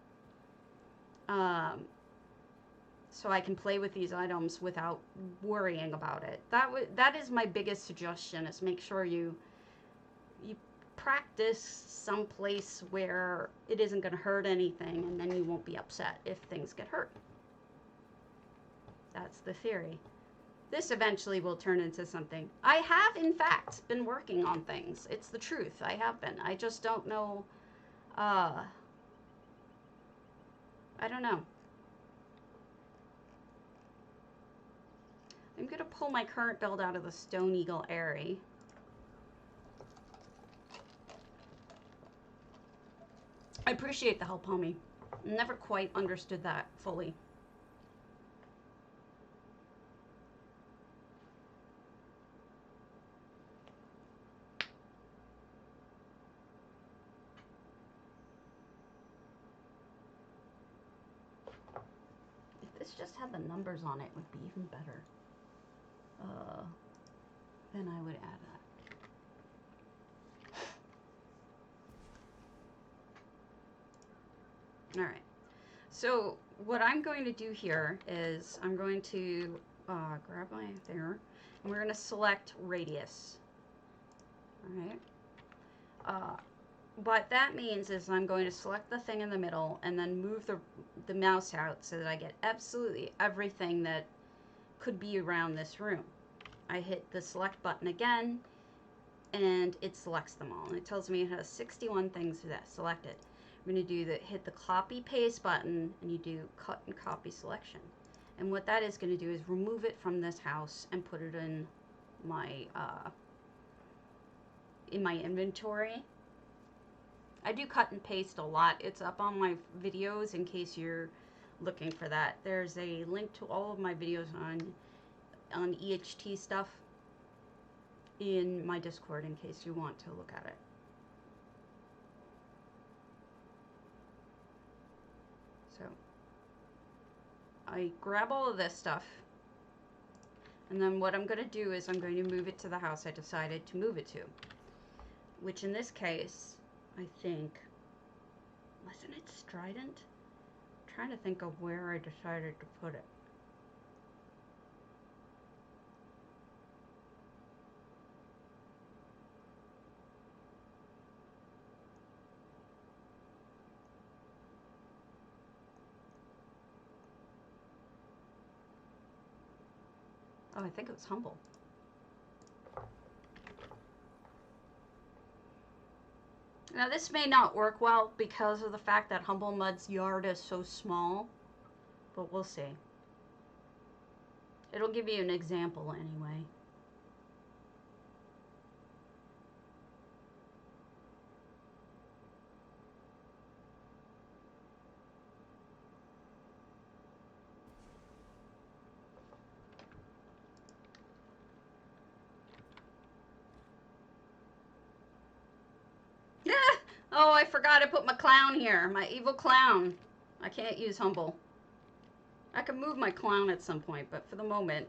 So I can play with these items without worrying about it. That is my biggest suggestion, is make sure you practice someplace where it isn't going to hurt anything, and then you won't be upset if things get hurt. That's the theory. This eventually will turn into something. I have, in fact, been working on things. It's the truth. I have been. I just don't know. I don't know. I'm going to pull my current build out of the Stone Eagle Airy. I appreciate the help, homie. Never quite understood that fully. Just had the numbers on it would be even better. Then I would add that. All right. So what I'm going to do here is I'm going to grab my there, and we're going to select radius. All right. What that means is I'm going to select the thing in the middle and then move the mouse out so that I get absolutely everything that could be around this room. I hit the select button again, and it selects them all. And it tells me it has 61 things that selected. I'm going to do hit the copy paste button, and you do cut and copy selection. And what that is going to do is remove it from this house and put it in my inventory. I do cut and paste a lot. It's up on my videos in case you're looking for that. There's a link to all of my videos on EHT stuff in my Discord in case you want to look at it. So I grab all of this stuff, and then what I'm going to do is I'm going to move it to the house I decided to move it to, which in this case, I think, wasn't it Strident? I'm trying to think of where I decided to put it. Oh, I think it was Humble. Now this may not work well because of the fact that Humble Mud's yard is so small, but we'll see. It'll give you an example anyway. Oh, I forgot I put my clown here. My evil clown. I can't use Humble. I can move my clown at some point, but for the moment.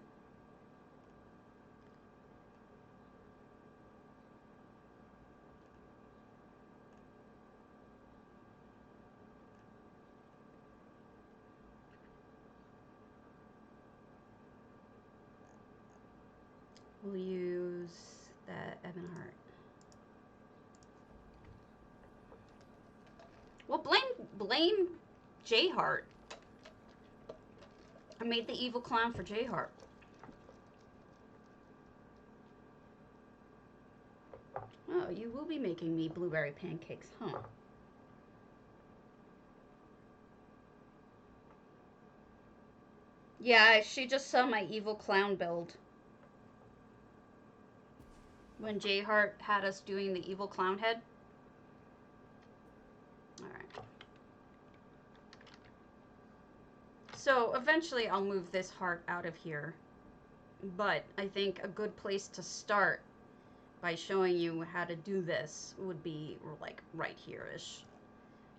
We'll use that Ebonheart. Well, blame J-Heart. I made the evil clown for J-Heart. Oh, you will be making me blueberry pancakes, huh? Yeah, she just saw my evil clown build. When J-Heart had us doing the evil clown head. Alright. So, eventually I'll move this heart out of here. But I think a good place to start by showing you how to do this would be like right here-ish.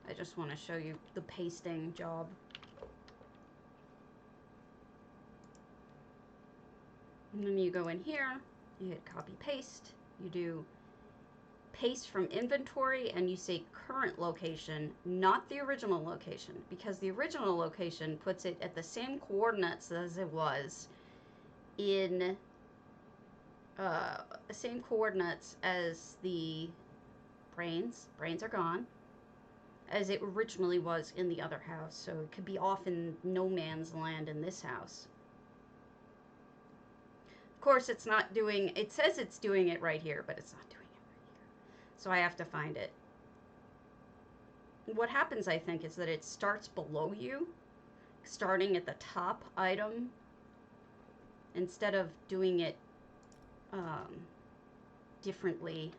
I just want to show you the pasting job. And then you go in here, you hit copy paste, you do paste from inventory, and you say current location, not the original location, because the original location puts it at the same coordinates as it was in same coordinates as the brains are gone, as it originally was in the other house. So it could be off in no man's land in this house. Of course, it's not doing, it says it's doing it right here, but it's not doing it right here. So I have to find it. What happens, I think, is that it starts below you, starting at the top item, instead of doing it differently.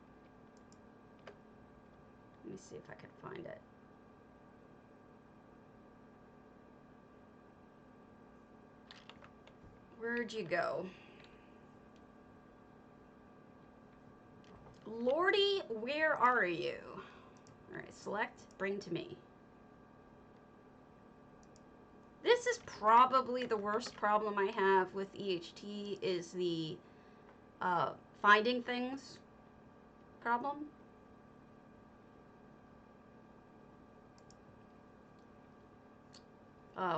Let me see if I can find it. Where'd you go? Lordy, where are you? Alright, select, bring to me. This is probably the worst problem I have with EHT, is the finding things problem.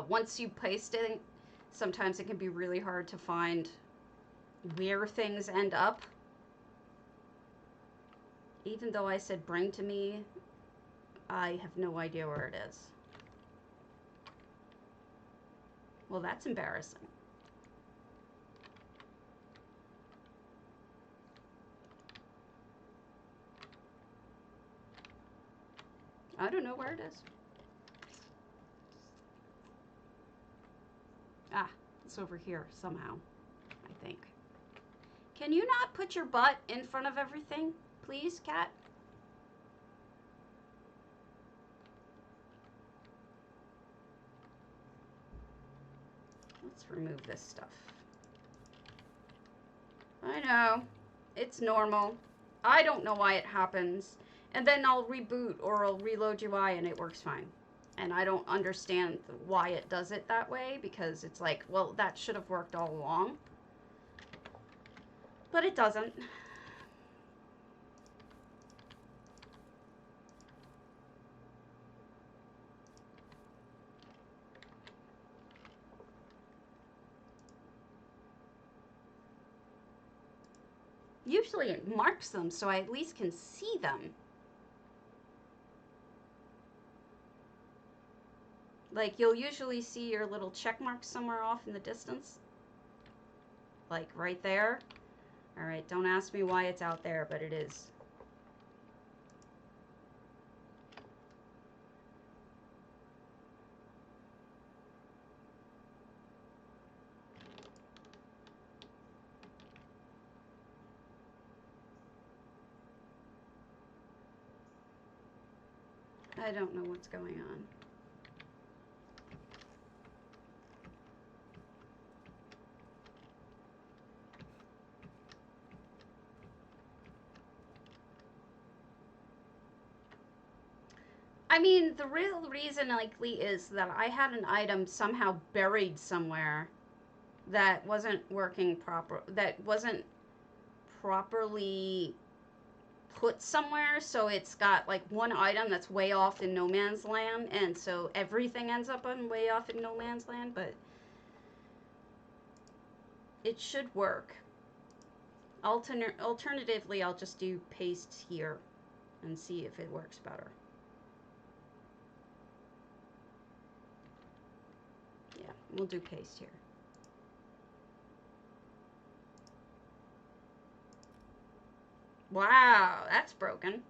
Once you paste sometimes it can be really hard to find where things end up. Even though I said bring to me, I have no idea where it is. Well, that's embarrassing. I don't know where it is. Ah, it's over here somehow, I think. Can you not put your butt in front of everything, please, cat? Let's remove this stuff. I know, it's normal. I don't know why it happens. And then I'll reboot or I'll reload UI and it works fine. And I don't understand why it does it that way, because it's like, well, that should have worked all along. But it doesn't. Usually it marks them so I at least can see them. Like, you'll usually see your little check mark somewhere off in the distance. Like, right there. Alright, don't ask me why it's out there, but it is. I don't know what's going on. I mean, the real reason likely is that I had an item somehow buried somewhere that wasn't working that wasn't properly put somewhere, so it's got like one item that's way off in no man's land, and so everything ends up on way off in no man's land, but it should work. Alternatively, I'll just do paste here and see if it works better. Yeah, we'll do paste here. Wow, that's broken.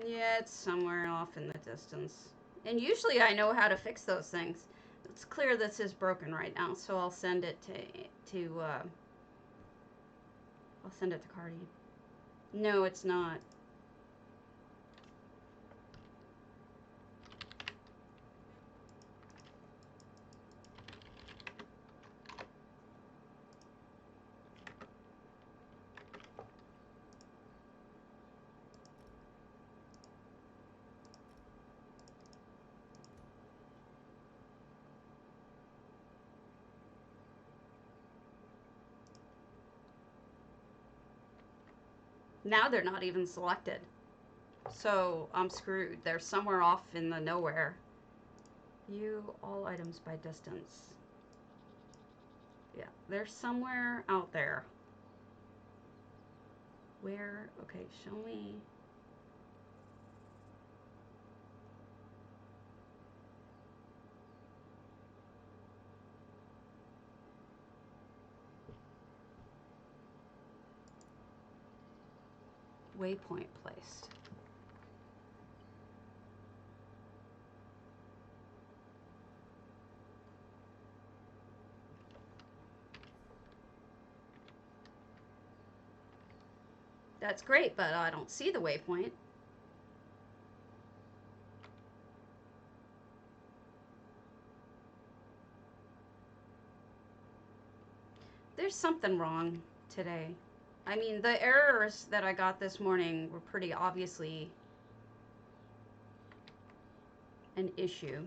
Yeah, it's somewhere off in the distance. And usually I know how to fix those things. It's clear this is broken right now, so I'll send it to I'll send it to Cardi. No, it's not. Now they're not even selected. So I'm screwed. They're somewhere off in the nowhere. View all items by distance. Yeah, they're somewhere out there. Where? Okay, show me. Waypoint placed. That's great, but I don't see the waypoint. There's something wrong today. I mean, the errors that I got this morning were pretty obviously an issue.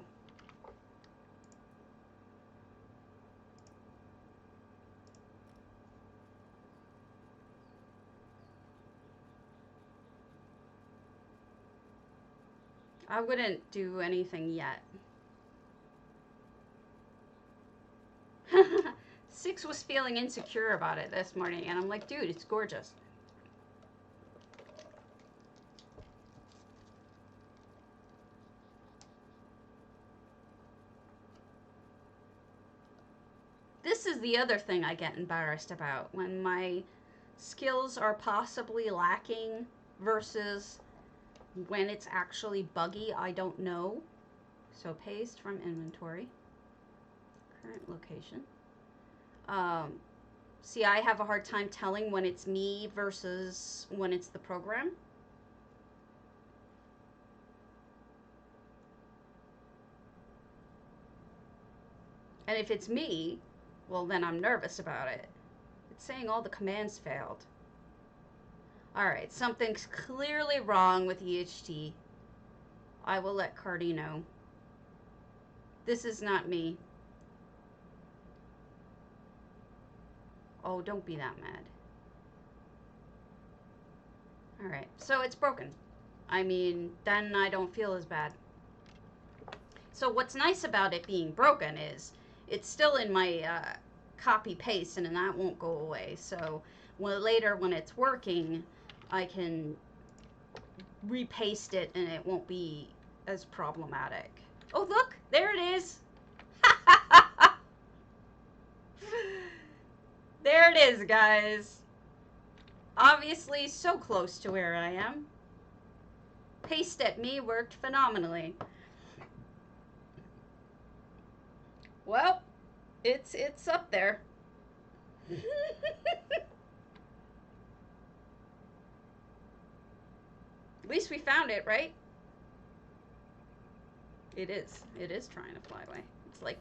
I wouldn't do anything yet. 6 was feeling insecure about it this morning, and I'm like, dude, it's gorgeous. This is the other thing I get embarrassed about, when my skills are possibly lacking versus when it's actually buggy. I don't know. So paste from inventory. Current location. See, I have a hard time telling when it's me versus when it's the program. And if it's me, well, then I'm nervous about it. It's saying all the commands failed. Alright, something's clearly wrong with EHT. I will let Cardi know. This is not me. Oh, don't be that mad. Alright, so it's broken. I mean, then I don't feel as bad. So what's nice about it being broken is it's still in my copy paste, and that won't go away. So later when it's working, I can repaste it and it won't be as problematic. Oh, look, there it is. There it is, guys. Obviously so close to where I am. Paste at me worked phenomenally. Well, it's up there. At least we found it, right? It is. It is trying to fly away. It's like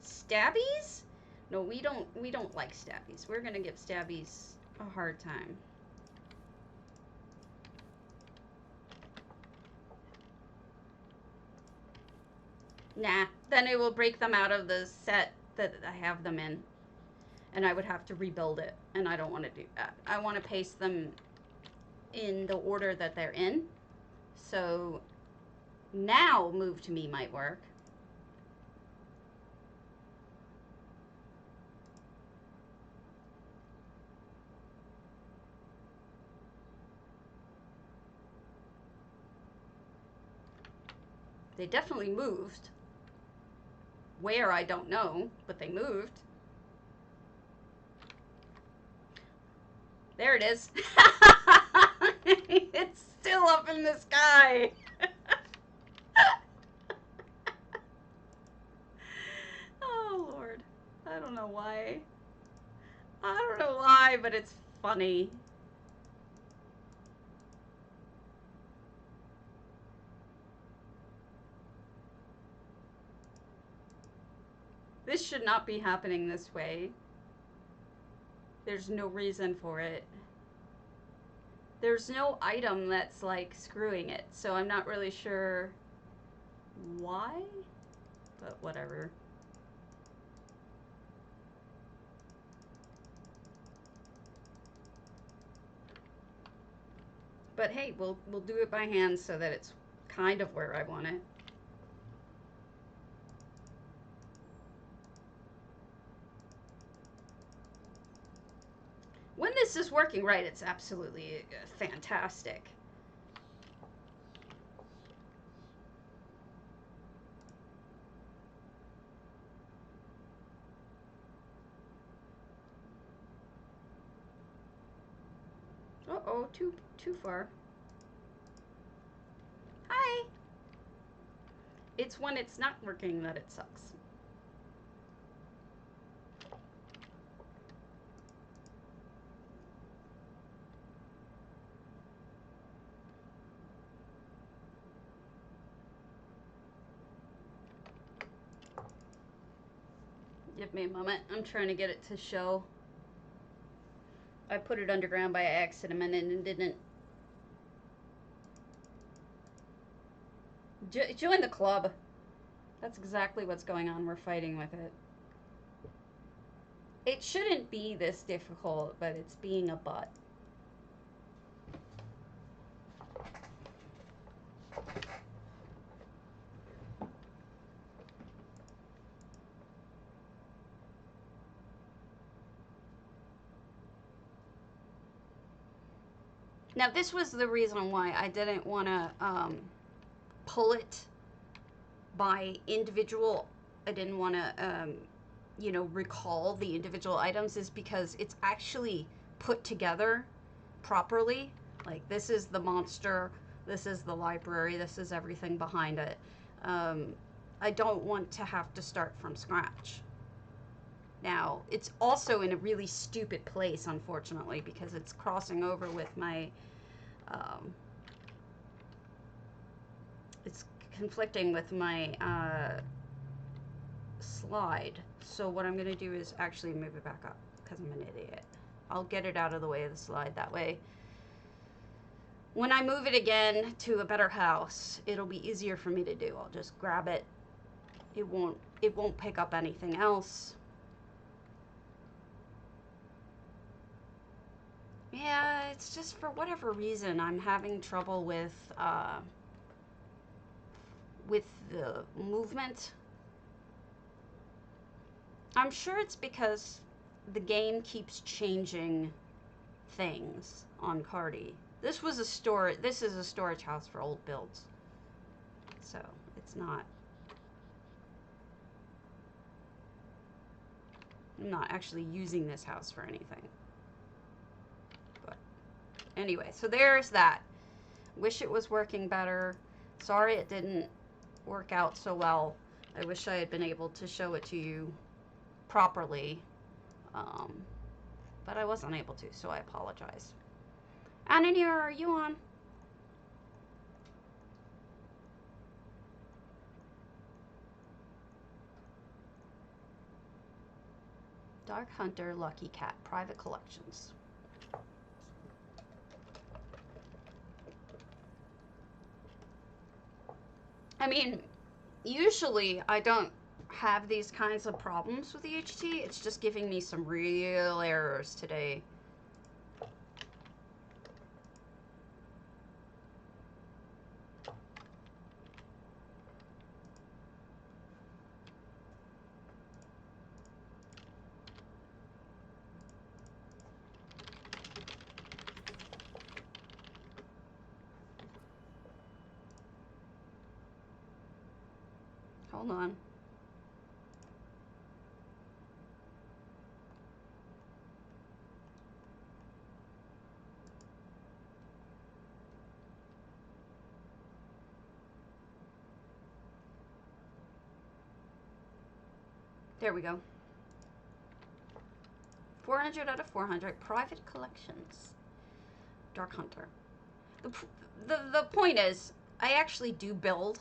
Stabbies? No, we don't like Stabbies. We're gonna give Stabbies a hard time. Nah, then it will break them out of the set that I have them in. And I would have to rebuild it. And I don't want to do that. I want to paste them in the order that they're in. So now move to me might work. They definitely moved. Where, I don't know, but they moved. There it is. It's still up in the sky. Oh, Lord. I don't know why. I don't know why, but it's funny. This should not be happening this way. There's no reason for it. There's no item that's like screwing it, so I'm not really sure why, but whatever. But hey, we'll do it by hand so that it's kind of where I want it. When this is working right, it's absolutely fantastic. Uh-oh, too far. Hi! It's when it's not working that it sucks. Give me a moment. I'm trying to get it to show. I put it underground by accident and it didn't. Join the club. That's exactly what's going on. We're fighting with it. It shouldn't be this difficult, but it's being a butt. Now, this was the reason why I didn't want to pull it by individual. I didn't want to, you know, recall the individual items, is because it's actually put together properly. Like, this is the monster, this is the library, this is everything behind it. I don't want to have to start from scratch. Now, it's also in a really stupid place, unfortunately, because it's crossing over with my, it's conflicting with my slide. So what I'm going to do is actually move it back up, because I'm an idiot. I'll get it out of the way of the slide. That way, when I move it again to a better house, it'll be easier for me to do. I'll just grab it. It won't pick up anything else. Yeah, it's just for whatever reason I'm having trouble with the movement. I'm sure it's because the game keeps changing things on Cardi. This is a storage house for old builds. So, it's not. I'm not actually using this house for anything. But anyway, so there's that. Wish it was working better. Sorry it didn't work out so well. I wish I had been able to show it to you properly. But I wasn't able to, so I apologize. Anania, are you on? Dark Hunter, Lucky Cat, private collections. I mean, usually I don't have these kinds of problems with EHT. It's just giving me some real errors today. Hold on. There we go. 400 out of 400. Private collections. Dark Hunter. The point is, I actually do build,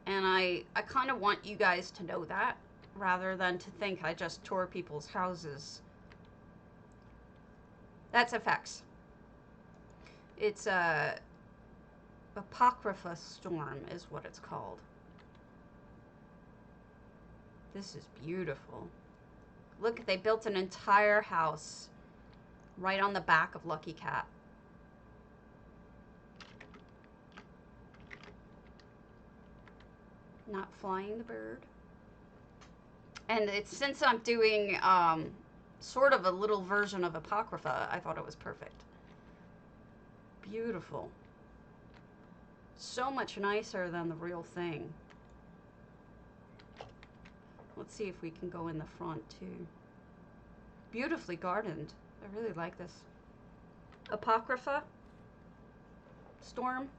and I kind of want you guys to know that, rather than to think I just tour people's houses. That's FX. It's a Apocrypha Storm is what it's called. This is beautiful. Look, they built an entire house right on the back of Lucky Cat. Not flying the bird. And it's, since I'm doing sort of a little version of Apocrypha, I thought it was perfect. Beautiful. So much nicer than the real thing. Let's see if we can go in the front too. Beautifully gardened. I really like this. Apocrypha Storm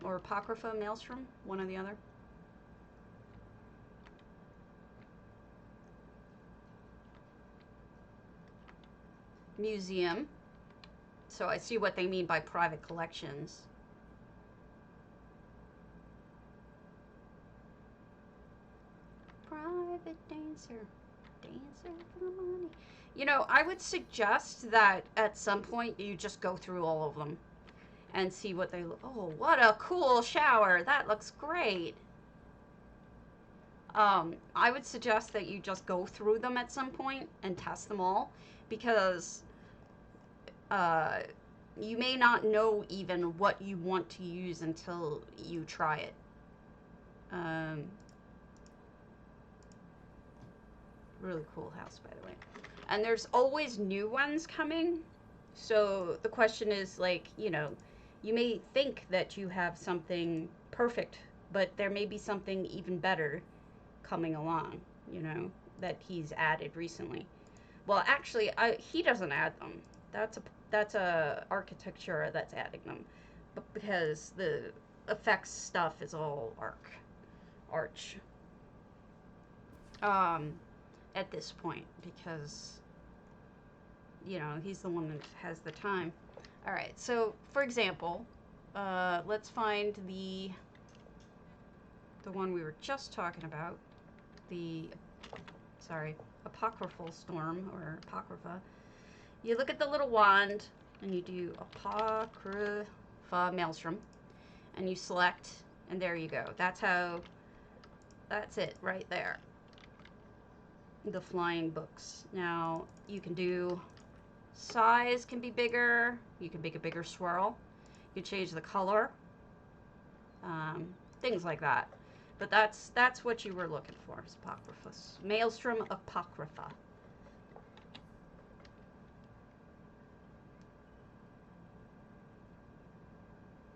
or Apocrypha Maelstrom, one or the other. Museum. So I see what they mean by private collections. Private dancer. Dancer for money. You know, I would suggest that at some point you just go through all of them and see what they look. Oh, what a cool shower. That looks great. I would suggest that you just go through them at some point and test them all, because you may not know even what you want to use until you try it. Really cool house, by the way. And there's always new ones coming. So the question is, like, you know, You may think that you have something perfect, but there may be something even better coming along, you know, that he's added recently. Well, actually, he doesn't add them. That's a architecture that's adding them, but because the effects stuff is all arch. At this point, because you know he's the one that has the time. All right, so for example, let's find the one we were just talking about, the apocryphal storm or apocrypha. You look at the little wand and you do apocrypha maelstrom, and you select, and there you go. That's it right there. The flying books. Now you can do size, can be bigger. You can make a bigger swirl. You can change the color. Things like that. But that's what you were looking for. Is apocrypha. Maelstrom apocrypha.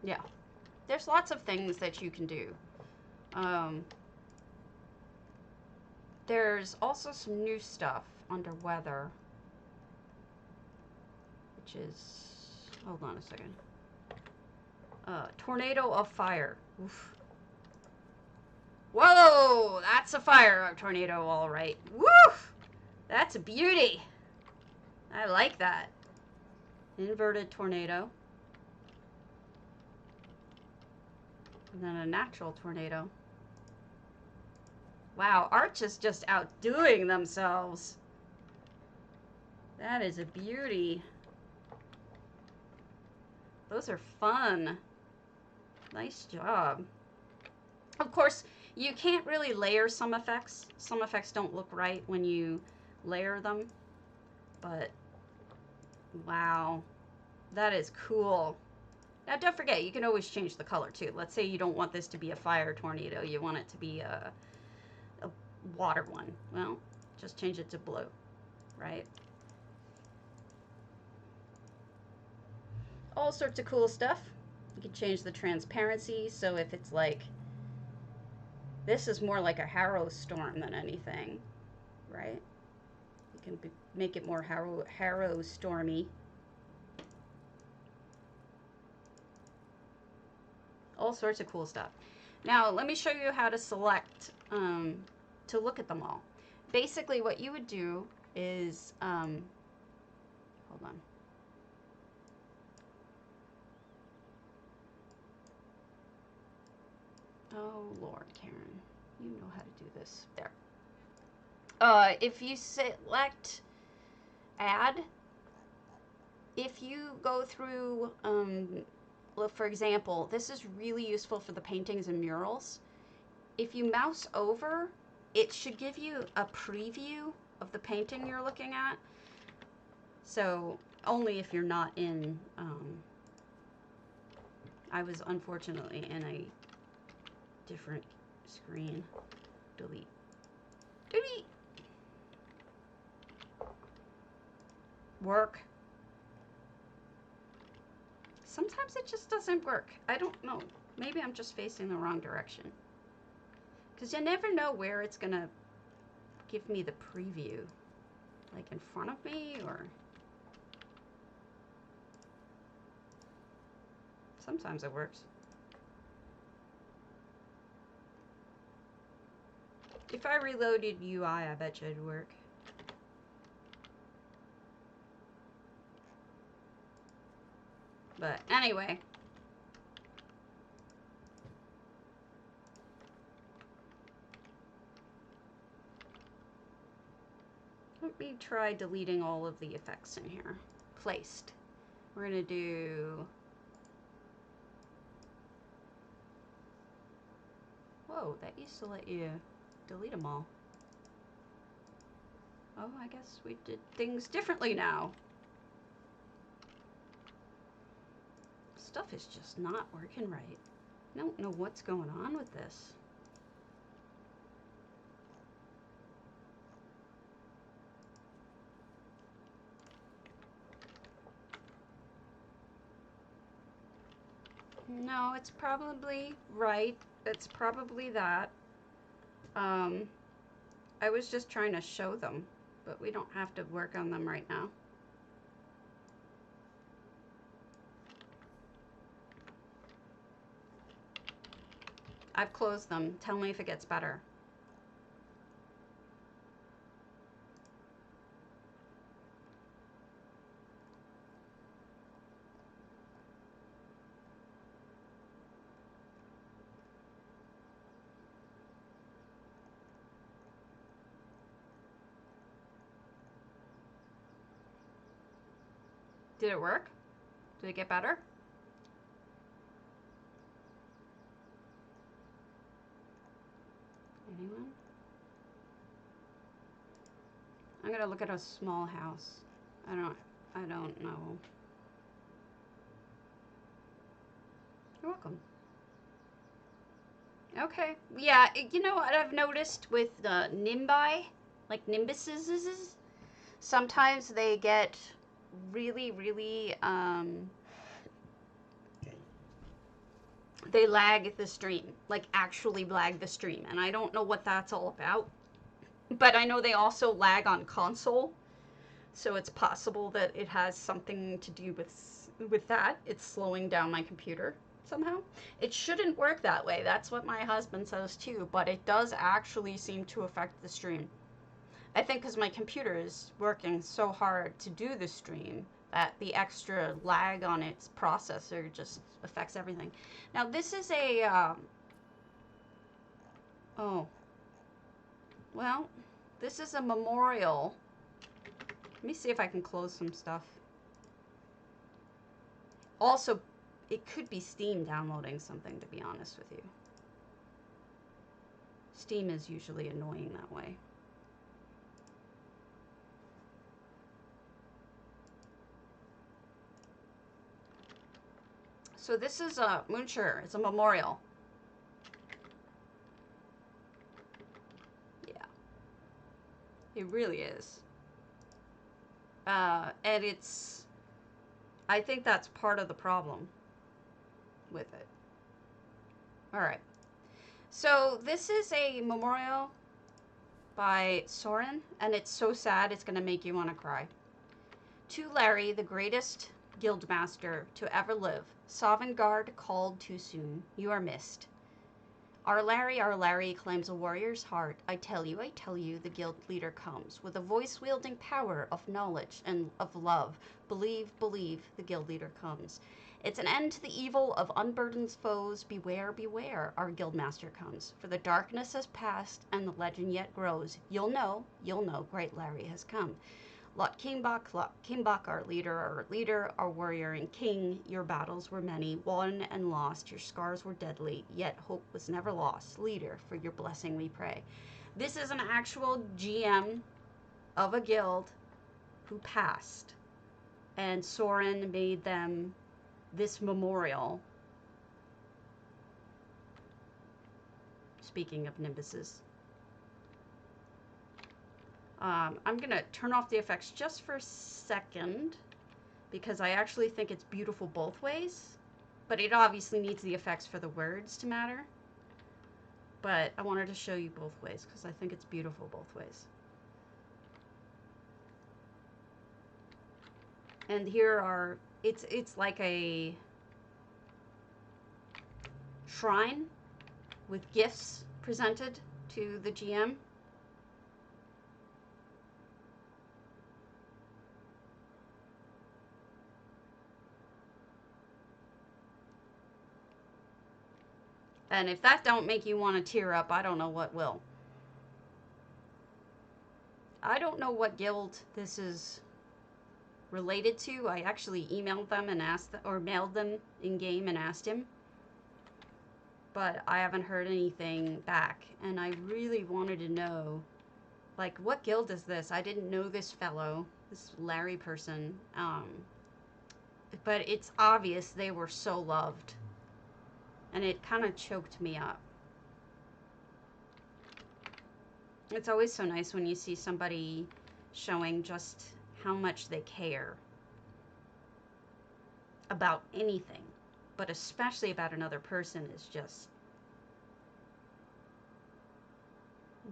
Yeah. There's lots of things that you can do. There's also some new stuff under weather, which is, hold on a second. Tornado of fire. Oof. Whoa, that's a fire tornado, all right. Woof! That's a beauty. I like that. Inverted tornado. And then a natural tornado. Wow, Arch is just outdoing themselves. That is a beauty. Those are fun. Nice job. Of course, you can't really layer some effects. Some effects don't look right when you layer them. But, wow. That is cool. Now, don't forget, you can always change the color, too. Let's say you don't want this to be a fire tornado. You want it to be a water one. Well, just change it to blue, right? All sorts of cool stuff. You can change the transparency, so if it's like, this is more like a harrow storm than anything, right? You can make it more harrow stormy. All sorts of cool stuff. Now, let me show you how to select, to look at them all. Basically, what you would do is, hold on. Oh, Lord, Karen, you know how to do this. There. If you select add, if you go through, for example, this is really useful for the paintings and murals. If you mouse over, it should give you a preview of the painting you're looking at. So only if you're not in, I was unfortunately in a different screen. Delete. Delete. Work. Sometimes it just doesn't work. I don't know. Maybe I'm just facing the wrong direction. Because you never know where it's going to give me the preview. Like in front of me, or... Sometimes it works. If I reloaded UI, I bet you it'd work. But anyway. Let me try deleting all of the effects in here. Placed. We're going to do... Whoa, that used to let you delete them all. Oh, I guess we did things differently now. Stuff is just not working right. I don't know what's going on with this. No, it's probably right. It's probably that. I was just trying to show them, but we don't have to work on them right now. I've closed them. Tell me if it gets better. Did it work? Did it get better? Anyone? I'm gonna look at a small house. I don't know. You're welcome. Okay. Yeah, you know what I've noticed with the nimbi, like nimbuses, sometimes they get really, they lag the stream, like actually lag the stream, and I don't know what that's all about. But I know they also lag on console, so it's possible that it has something to do with that. It's slowing down my computer somehow. It shouldn't work that way. That's what my husband says too, but it does actually seem to affect the stream. I think because my computer is working so hard to do the stream that the extra lag on its processor just affects everything. Now this is a, oh, well, this is a memorial. Let me see if I can close some stuff. Also, it could be Steam downloading something, to be honest with you. Steam is usually annoying that way. So this is a moonsugar. It's a memorial. Yeah. It really is. And it's... I think that's part of the problem with it. Alright. So this is a memorial by Soren, and it's so sad it's going to make you want to cry. To Larry, the greatest guildmaster to ever live, Sovngarde called too soon. You are missed. Our Larry claims a warrior's heart. I tell you, the guild leader comes with a voice-wielding power of knowledge and of love. Believe, the guild leader comes. It's an end to the evil of unburdened foes. Beware, our guildmaster comes. For the darkness has passed and the legend yet grows. You'll know, great Larry has come. Lot Kingbach, our leader, our warrior and king. Your battles were many, won and lost. Your scars were deadly, yet hope was never lost. Leader, for your blessing we pray. This is an actual GM of a guild who passed, and Soren made them this memorial. Speaking of nimbuses. I'm going to turn off the effects just for a second because I actually think it's beautiful both ways, but it obviously needs the effects for the words to matter. But I wanted to show you both ways because I think it's beautiful both ways. And here are, it's like a shrine with gifts presented to the GM. And if that don't make you want to tear up, I don't know what will. I don't know what guild this is related to. I actually emailed them and asked, or mailed them in game and asked him. But I haven't heard anything back. And I really wanted to know, like, what guild is this? I didn't know this fellow, this Larry person. But it's obvious they were so loved. And it kind of choked me up. It's always so nice when you see somebody showing just how much they care about anything. but especially about another person, is just,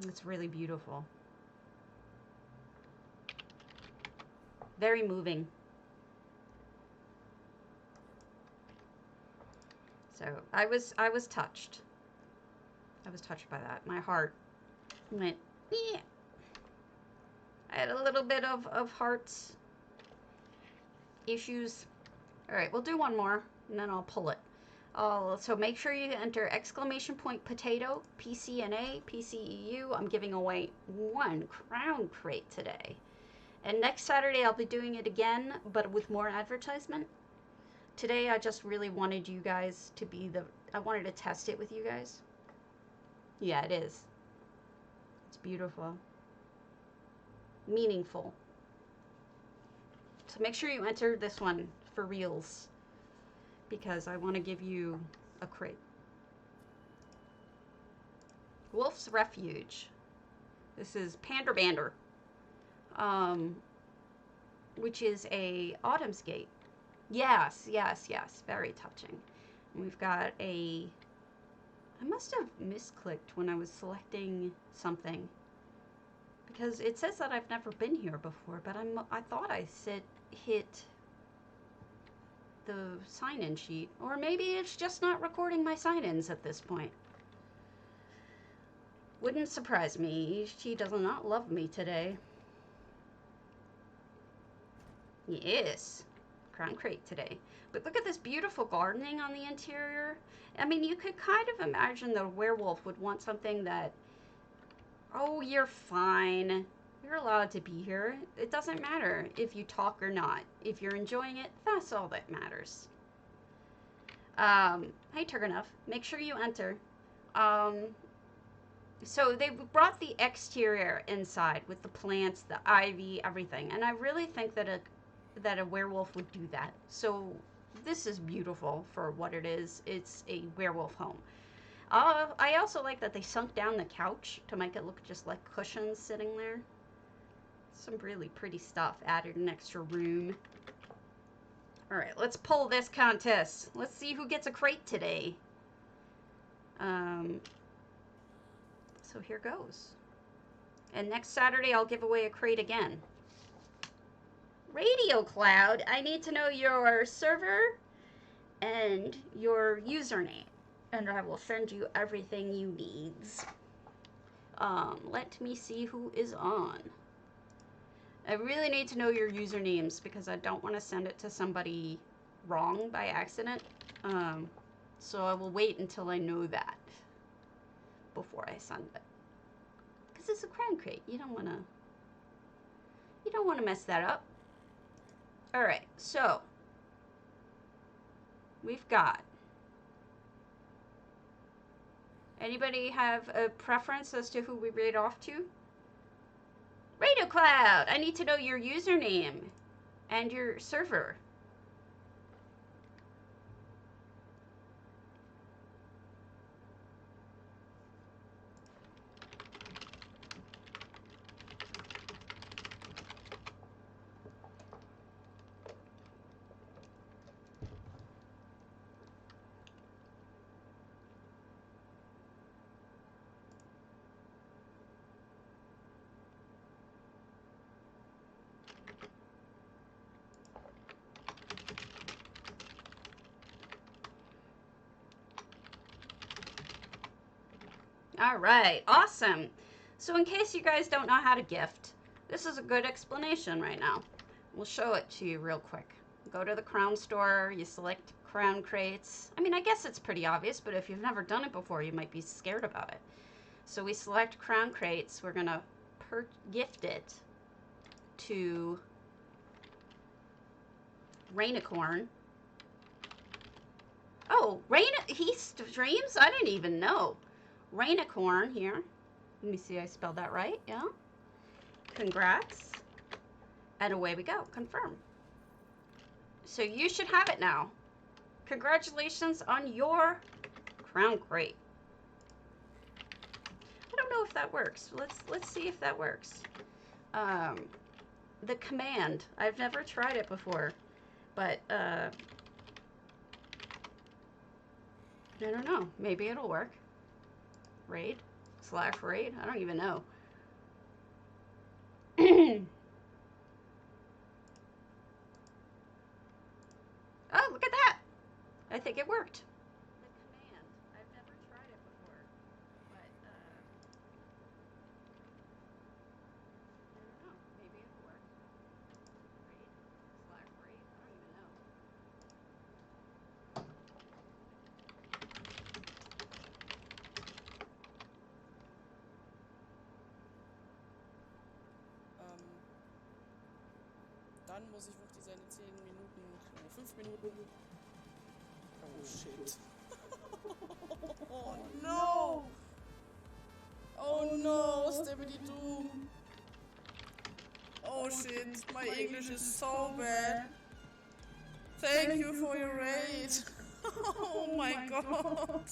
it's really beautiful. Very moving. So I was touched. I was touched by that. My heart went, yeah. I had a little bit of heart's issues. All right, we'll do one more, and then I'll pull it. So make sure you enter exclamation point potato, PCNA, PCEU. I'm giving away 1 crown crate today. And next Saturday, I'll be doing it again, but with more advertisement. Today, I just really wanted you guys to be I wanted to test it with you guys. Yeah, it is. It's beautiful. Meaningful. So make sure you enter this one for reals, because I want to give you a crate. Wolf's Refuge. This is Panderbander, which is a Autumn's Gate. Yes, yes, yes. Very touching. And we've got I must have misclicked when I was selecting something, because it says that I've never been here before, but I thought I hit the sign-in sheet, or maybe it's just not recording my sign-ins at this point. Wouldn't surprise me. She does not love me today. Yes, crown crate today. But look at this beautiful gardening on the interior. I mean, you could kind of imagine the werewolf would want something that, oh, you're fine. You're allowed to be here. It doesn't matter if you talk or not. If you're enjoying it, that's all that matters. Hey, Turgenuff, make sure you enter. So they brought the exterior inside with the plants, the ivy, everything. And I really think that a werewolf would do that. So this is beautiful for what it is. It's a werewolf home. I also like that they sunk down the couch to make it look just like cushions sitting there. Some really pretty stuff. Added an extra room. All right, let's pull this contest. Let's see who gets a crate today. So here goes. And next Saturday, I'll give away a crate again. Radio Cloud, I need to know your server and your username, and I will send you everything you need. Let me see who is on. I really need to know your usernames because I don't want to send it to somebody wrong by accident. So I will wait until I know that before I send it. Because it's a crown crate. You don't want to mess that up. All right, so we've got. Anybody have a preference as to who we read off to? Radio Cloud, I need to know your username and your server. All right, awesome. So in case you guys don't know how to gift, this is a good explanation right now. We'll show it to you real quick. Go to the crown store, you select crown crates. I mean, I guess it's pretty obvious, but if you've never done it before, you might be scared about it. So we select crown crates. We're gonna gift it to Rainicorn. Oh, he streams? I didn't even know. Rainicorn here. Let me see, I spelled that right. Yeah. Congrats. And away we go. Confirm. So you should have it now. Congratulations on your crown crate. I don't know if that works. Let's see if that works. The command. I've never tried it before, but I don't know. Maybe it'll work. Raid/raid? I don't even know. Oh, look at that! I think it worked. The command. I've never tried it before, but I don't know. Maybe it'll work. Raid/raid? I don't even know. Dann muss ich wirklich seine 10 Minuten oder 5 Minuten. Oh shit. Oh no! Oh no, Stabby Doom! Oh shit, my English is so bad. Thank you for your raid. Oh my god.